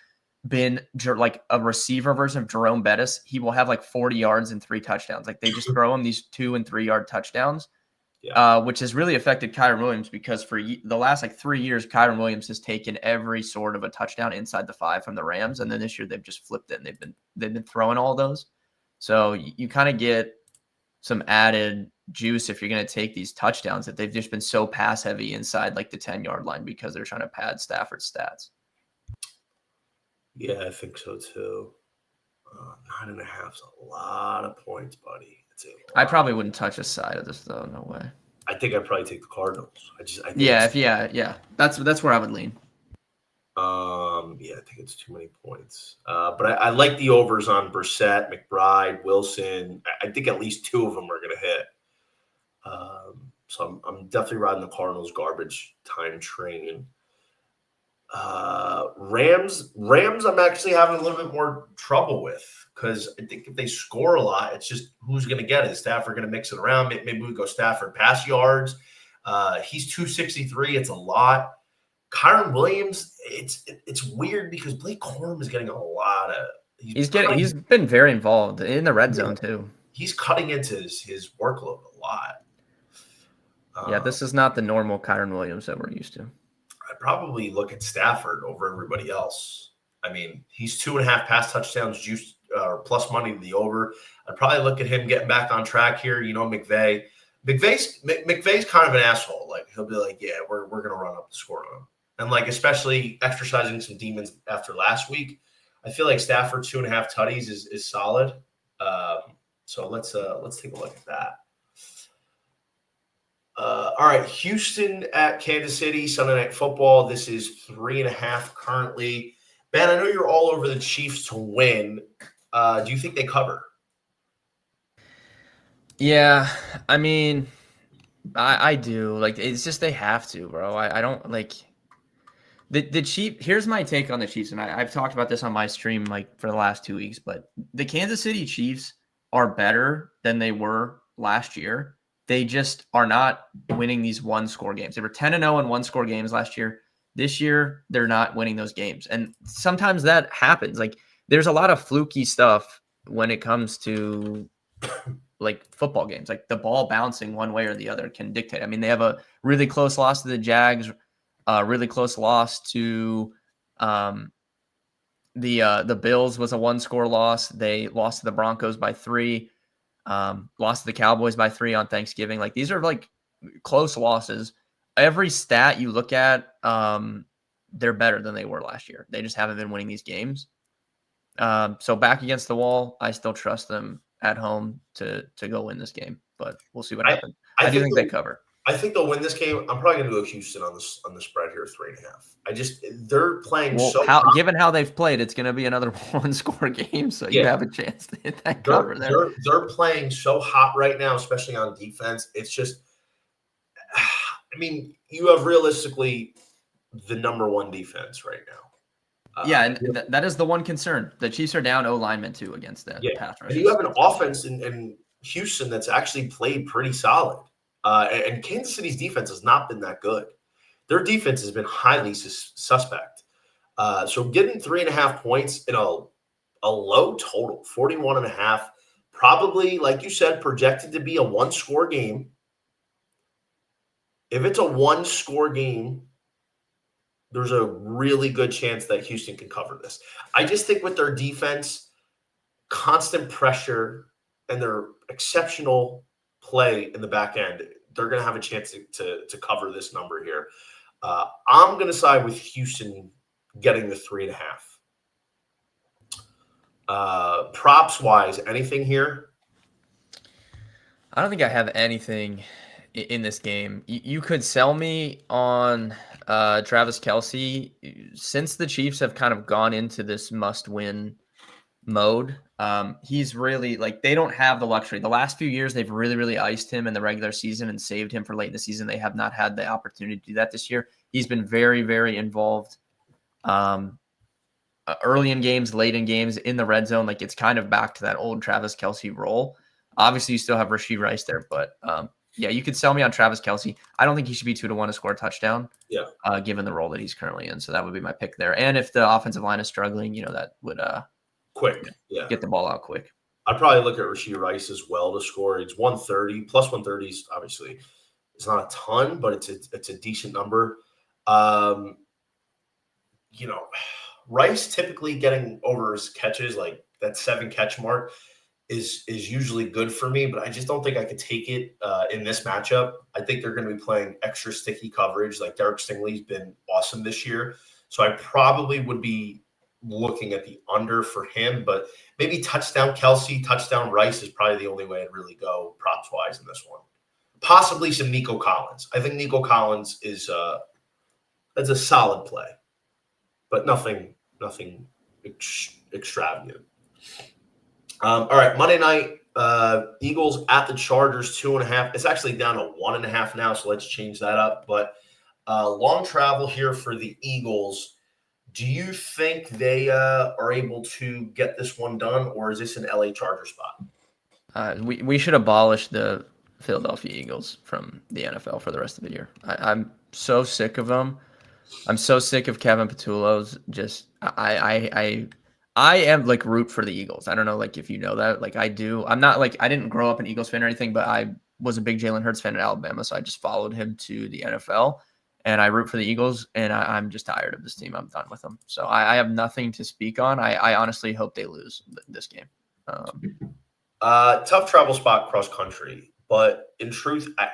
been like a receiver version of Jerome Bettis, he will have like 40 yards and 3 touchdowns. Like they just throw him these 2 and 3 yard touchdowns, which has really affected Kyren Williams because for the last like 3 years, Kyren Williams has taken every sort of a touchdown inside the 5 from the Rams, and then this year they've just flipped it and they've been throwing all those. So you kind of get some added juice if you're going to take these touchdowns that they've just been so pass heavy inside like the 10-yard line because they're trying to pad Stafford's stats. Yeah, I think so too. 9.5 is a lot of points, buddy. I probably wouldn't touch a side of this though. No way. I think I'd probably take the Cardinals. I think yeah. That's where I would lean. I think it's too many points. But I like the overs on Brissett, McBride, Wilson. I think at least 2 of them are going to hit. So I'm definitely riding the Cardinals garbage time train. Rams, I'm actually having a little bit more trouble with because I think if they score a lot, it's just who's going to get it. Is Stafford going to mix it around? Maybe we go Stafford pass yards. He's 263. It's a lot. Kyren Williams, it's weird because Blake Corum is getting a lot of. He's been very involved in the red zone too. He's cutting into his workload a lot. Yeah, this is not the normal Kyren Williams that we're used to. I'd probably look at Stafford over everybody else. I mean, he's 2.5 pass touchdowns, juice plus money to the over. I'd probably look at him getting back on track here. McVay's kind of an asshole. Like he'll be like, yeah, we're gonna run up the score on him. And like, especially exercising some demons after last week, I feel like Stafford 2.5 tutties is solid. So let's take a look at that. All right, Houston at Kansas City, Sunday Night Football. This is 3.5 currently. Ben, I know you're all over the Chiefs to win. Do you think they cover? Yeah, I mean, I do. Like, it's just they have to, bro. I don't like. The Chiefs, here's my take on the Chiefs, and I've talked about this on my stream like for the last 2 weeks, but the Kansas City Chiefs are better than they were last year. They just are not winning these one-score games. They were 10-0 in one-score games last year. This year, they're not winning those games. And sometimes that happens. Like, there's a lot of fluky stuff when it comes to like football games. Like the ball bouncing one way or the other can dictate. I mean, they have a really close loss to the Jags. Really close loss to the Bills was a 1-score loss. They lost to the Broncos by 3. Lost to the Cowboys by 3 on Thanksgiving. Like, these are like close losses. Every stat you look at, they're better than they were last year. They just haven't been winning these games. So back against the wall, I still trust them at home to go win this game, but we'll see what happens. I do think they cover. I think they'll win this game. I'm probably going to go Houston on the spread here, 3.5. They're playing given how they've played, it's going to be another 1-score game, so you have a chance to hit that cover there. They're playing so hot right now, especially on defense. It's just, I mean, you have realistically the number 1 defense right now. And that is the one concern. The Chiefs are down O linemen too against that pass rush. And you have an offense in Houston that's actually played pretty solid. And Kansas City's defense has not been that good. Their defense has been highly suspect. So getting 3.5 points in a low total, 41.5, probably, like you said, projected to be a 1-score game. If it's a 1-score game, there's a really good chance that Houston can cover this. I just think with their defense, constant pressure, and their exceptional play in the back end, they're going to have a chance to cover this number here. I'm going to side with Houston getting the 3.5. Props wise, anything here? I don't think I have anything in this game. You could sell me on Travis Kelce. Since the Chiefs have kind of gone into this must-win mode, he's really, like, they don't have the luxury. The last few years, they've really, really iced him in the regular season and saved him for late in the season. They have not had the opportunity to do that this year. He's been very, very involved early in games, late in games, in the red zone. Like, it's kind of back to that old Travis Kelce role. Obviously, you still have Rashee Rice there, but you could sell me on Travis Kelce. I don't think he should be 2-1 to score a touchdown. Given the role that he's currently in. So that would be my pick there. And if the offensive line is struggling, that would get the ball out quick. I'd probably look at Rashee Rice as well to score. It's 130 plus 130 is obviously it's not a ton, but it's a decent number. Rice typically getting over his catches, like that 7 catch mark, is usually good for me, but I just don't think I could take it in this matchup. I think they're going to be playing extra sticky coverage. Like, Derek Stingley's been awesome this year, so I probably would be looking at the under for him, but maybe touchdown Kelce, touchdown Rice is probably the only way I'd really go props wise in this one. Possibly some Nico Collins. I think Nico Collins is that's a solid play, but nothing extravagant. All right, Monday night, Eagles at the Chargers, 2.5. It's actually down to 1.5 now, so let's change that up. But long travel here for the Eagles. Do you think they are able to get this one done, or is this an LA Charger spot? We should abolish the Philadelphia Eagles from the NFL for the rest of the year. I'm so sick of them. I'm so sick of Kevin Patullo's. Just I am like root for the Eagles. I don't know, like, if you know that, like, I do. I'm not like, I didn't grow up an Eagles fan or anything, but I was a big Jalen Hurts fan at Alabama, so I just followed him to the NFL, and I root for the Eagles. And I'm just tired of this team. I'm done with them. So I have nothing to speak on. I honestly hope they lose this game. Tough travel spot cross country, but in truth, I'm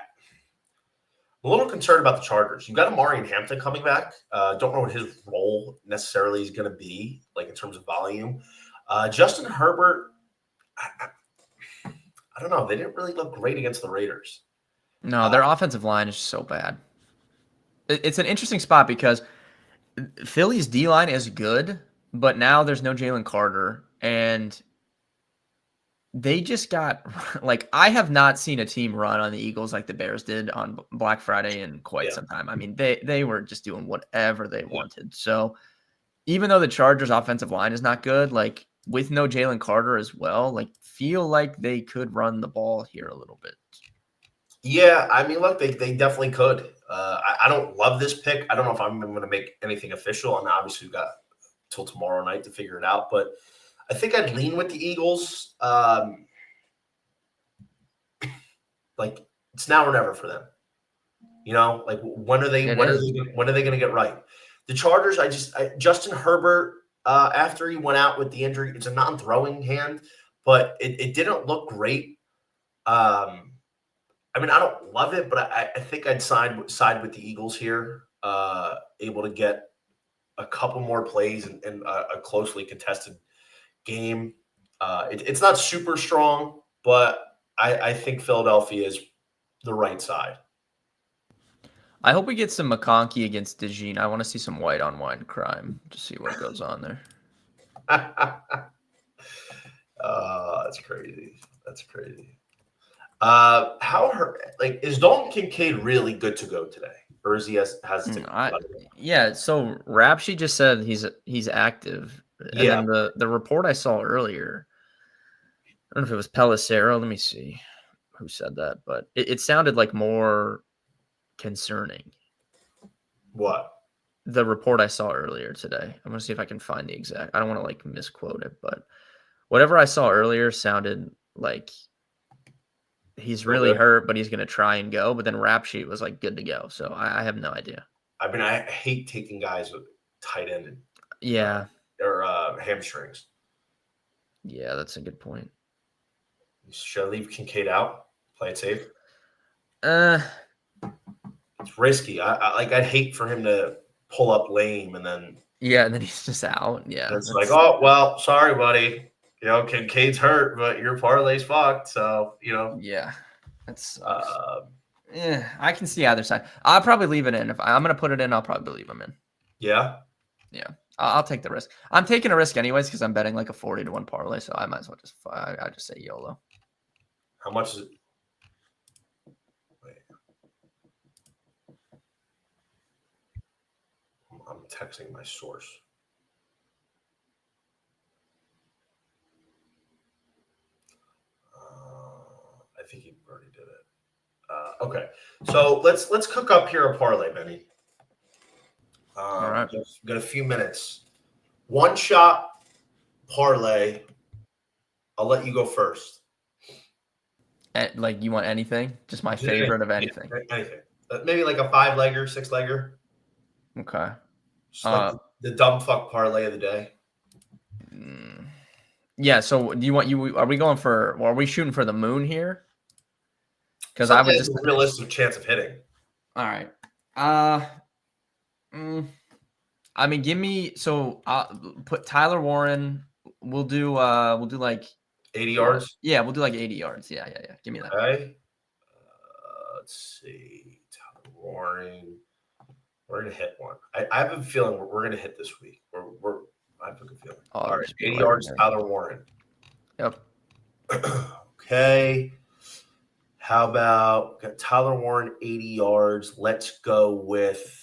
a little concerned about the Chargers. You've got Amari Hampton coming back. Don't know what his role necessarily is going to be, like, in terms of volume. Justin Herbert, I don't know. They didn't really look great against the Raiders. No, their offensive line is so bad. It's an interesting spot because Philly's D-line is good, but now there's no Jalen Carter, and they just got, like, I have not seen a team run on the Eagles like the Bears did on Black Friday in quite some time. I mean, they were just doing whatever they wanted. So even though the Chargers offensive line is not good, like, with no Jalen Carter as well, like, feel like they could run the ball here a little bit. Yeah, I mean, look, they definitely could. I don't love this pick. I don't know if I'm going to make anything official, and obviously we've got till tomorrow night to figure it out, but I think I'd lean with the Eagles. Like, it's now or never for them. You know, like when are they It when are is. they when are they going to get right? The Chargers, Justin Herbert, after he went out with the injury, it's a non-throwing hand, but it didn't look great. I mean, I don't love it, but I think I'd side with the Eagles here. Able to get a couple more plays in a closely contested game. It's not super strong, but I think Philadelphia is the right side. I hope we get some McConkey against DeJean. I want to see some white on wine crime. Just see what goes on there. That's crazy. That's crazy. Is Dalton Kincaid really good to go today, or is he hesitant? Yeah. So Rapshi just said he's active, and then the report I saw earlier, I don't know if it was Pelissero. Let me see who said that, but it sounded like more concerning. What? The report I saw earlier today. I'm gonna see if I can find the exact. I don't want to like misquote it, but whatever I saw earlier sounded like he's really hurt, but he's gonna try and go. But then Rap Sheet was like good to go. So I have no idea. I mean, I hate taking guys with tight end or hamstrings. Yeah, that's a good point. Should I leave Kincaid out? Play it safe. It's risky. I'd hate for him to pull up lame and then and then he's just out. Yeah, it's like, oh well, sorry, buddy. You know, Kincaid's hurt, but your parlay's fucked. So yeah, that's. I can see either side. I'll probably leave it in. If I'm gonna put it in, I'll probably leave him in. Yeah. I'll take the risk. I'm taking a risk anyways because I'm betting like a 40-1 parlay, so I might as well I just say YOLO. How much is it? Wait. I'm texting my source. I think he already did it. Okay, so let's cook up here a parlay, Benny. All right. Got a few minutes. One shot parlay. I'll let you go first. Like you want anything? Just my favorite of anything. Anything. Maybe like a 5-legger, 6-legger. Okay. Like the dumb fuck parlay of the day. Yeah. So do you want Are we going for? Well, are we shooting for the moon here? Because I would just a realistic chance of hitting. All right. I mean, give me put Tyler Warren. We'll do like 80 yards. Yeah, we'll do like 80 yards. Yeah. Give me that. Okay. Let's see. Tyler Warren. We're gonna hit one. I have a feeling we're gonna hit this week. I have a good feeling. All right, 80 yards, Tyler Warren. Yep. Okay. How about got Tyler Warren 80 yards? Let's go with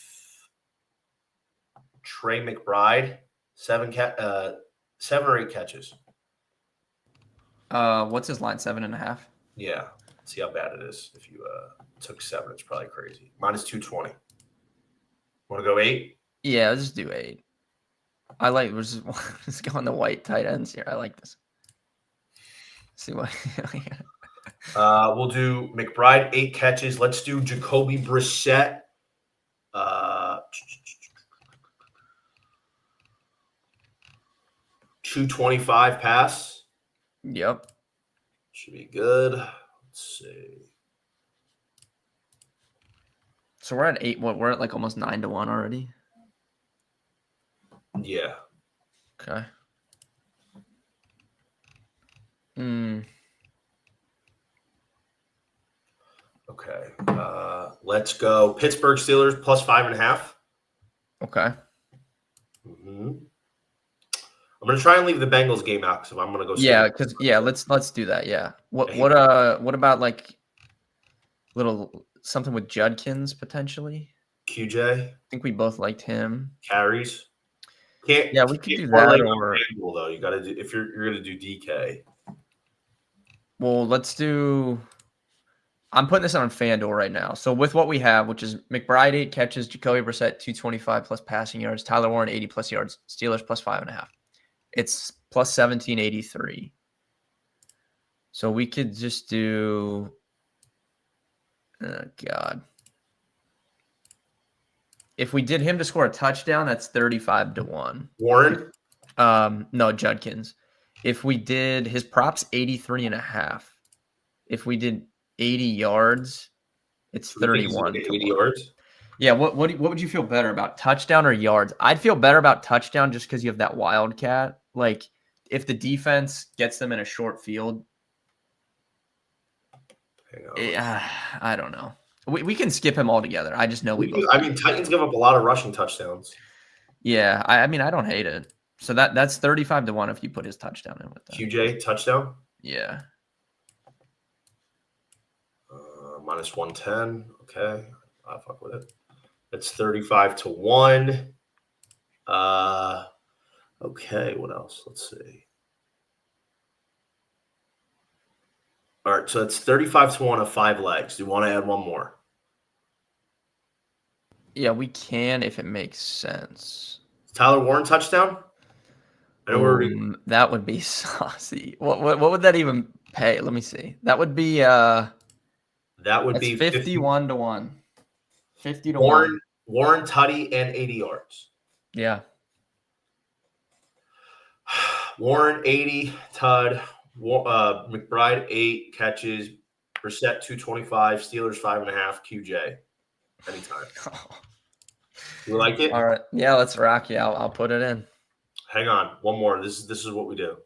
Trey McBride, 7 or 8 catches. What's his line? 7.5. Yeah. Let's see how bad it is. If you took 7, it's probably crazy. Minus 220. Want to go 8? Yeah, let's just do 8. I like we're just going the white tight ends here. I like this. See what? We'll do McBride 8 catches. Let's do Jacoby Brissett. 225 pass. Yep. Should be good. Let's see. So we're at 8. We're at like almost 9-1 already. Yeah. Okay. Okay. Let's go Pittsburgh Steelers plus 5.5. Okay. I'm gonna try and leave the Bengals game out because I'm gonna go. Let's do that. Yeah. What about like little something with Judkins potentially? QJ. I think we both liked him. Carries. We could do that. Or though you got to do if you're gonna do DK. Well, let's do. I'm putting this on FanDuel right now. So with what we have, which is McBride 8 catches, Jacoby Brissett 225 plus passing yards, Tyler Warren 80 plus yards, Steelers plus 5.5. It's plus 1783. So we could just do. Oh God. If we did him to score a touchdown, that's 35-1. Warren? No, Judkins. If we did his props 83.5. If we did 80 yards, it's 31 to 80 1. yards? Yeah, what would you feel better about, touchdown or yards? I'd feel better about touchdown just because you have that wildcat. Like, if the defense gets them in a short field, I don't know. We can skip him altogether. I just know we both. I mean, Titans give up a lot of rushing touchdowns. Yeah, I mean, I don't hate it. So that's 35-1 if you put his touchdown in with that. QJ touchdown? Yeah. Minus 110. Okay. I'll fuck with it. It's 35-1. Okay, what else? Let's see. All right, so it's 35-1 of 5 legs. Do you want to add one more? Yeah, we can if it makes sense. Tyler Warren touchdown? I know that would be saucy. What would that even pay? Let me see. That would be 51-1. 50-1. Warren Tutty and 80 yards. Yeah. Warren 80, Tud, McBride 8 catches, Brissett 225, Steelers 5.5, QJ. Anytime. You like it? All right. Yeah, let's rock. Yeah, I'll put it in. Hang on, one more. This is what we do.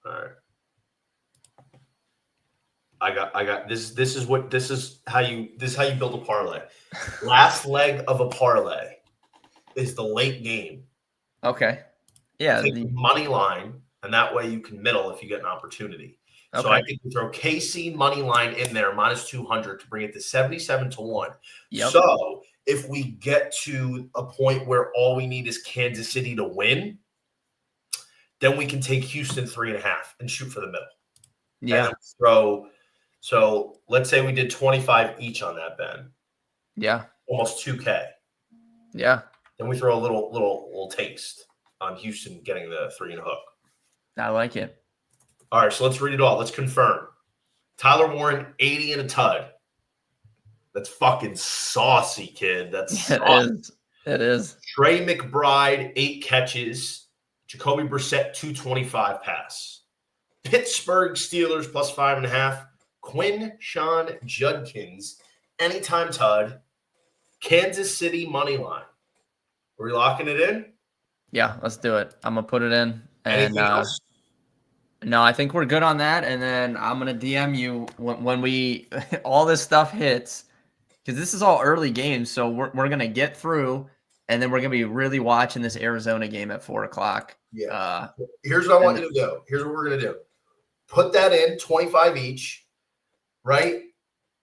All right. I got this. This is how you build a parlay. Last leg of a parlay is the late game. Okay. Yeah. Take the money line, and that way you can middle if you get an opportunity. Okay. So I think we throw KC money line in there minus 200 to bring it to 77-1. Yep. So if we get to a point where all we need is Kansas City to win, then we can take Houston 3.5 and shoot for the middle. Yeah. So let's say we did 25 each on that, Ben. Yeah. Almost 2K. Yeah. Then we throw a little taste on Houston getting the 3 and a hook. I like it. All right, so let's read it all. Let's confirm. Tyler Warren, 80 and a tud. That's fucking saucy, kid. That's saucy. It is. Trey McBride, 8 catches. Jacoby Brissett, 225 pass. Pittsburgh Steelers plus 5.5. Quinn Sean Judkins, anytime tud. Kansas City money line. Are we locking it in? Yeah, let's do it. I'm gonna put it in. Anything else? No, I think we're good on that. And then I'm gonna DM you when we all this stuff hits, because this is all early games. So we're gonna get through, and then we're gonna be really watching this Arizona game at 4:00. Yeah. Here's what I want you to do. Here's what we're gonna do. Put that in 25 each, right?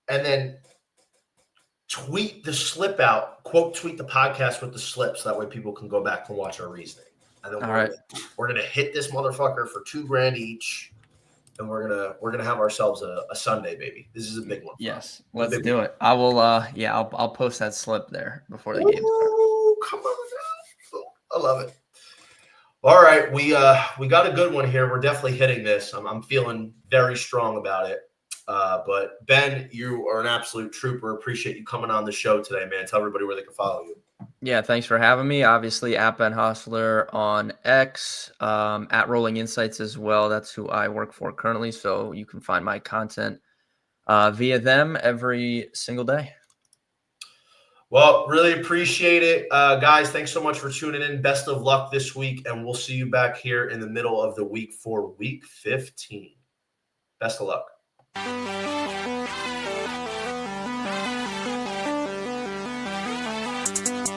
And then tweet the slip out. Quote tweet the podcast with the slips. That way people can go back and watch our reasoning. And then we're gonna hit this motherfucker for $2,000 each, and we're gonna have ourselves a Sunday, baby. This is a big one. Yes, let's do it. I will. I'll post that slip there before the game starts. Come on now. I love it. All right, we got a good one here. We're definitely hitting this. I'm feeling very strong about it. But Ben, you are an absolute trooper. Appreciate you coming on the show today, man. Tell everybody where they can follow you. Yeah, thanks for having me. Obviously, at Ben Hossler on X, at Rolling Insights as well. That's who I work for currently. So you can find my content via them every single day. Well, really appreciate it. Guys, thanks so much for tuning in. Best of luck this week, and we'll see you back here in the middle of the week for week 15. Best of luck.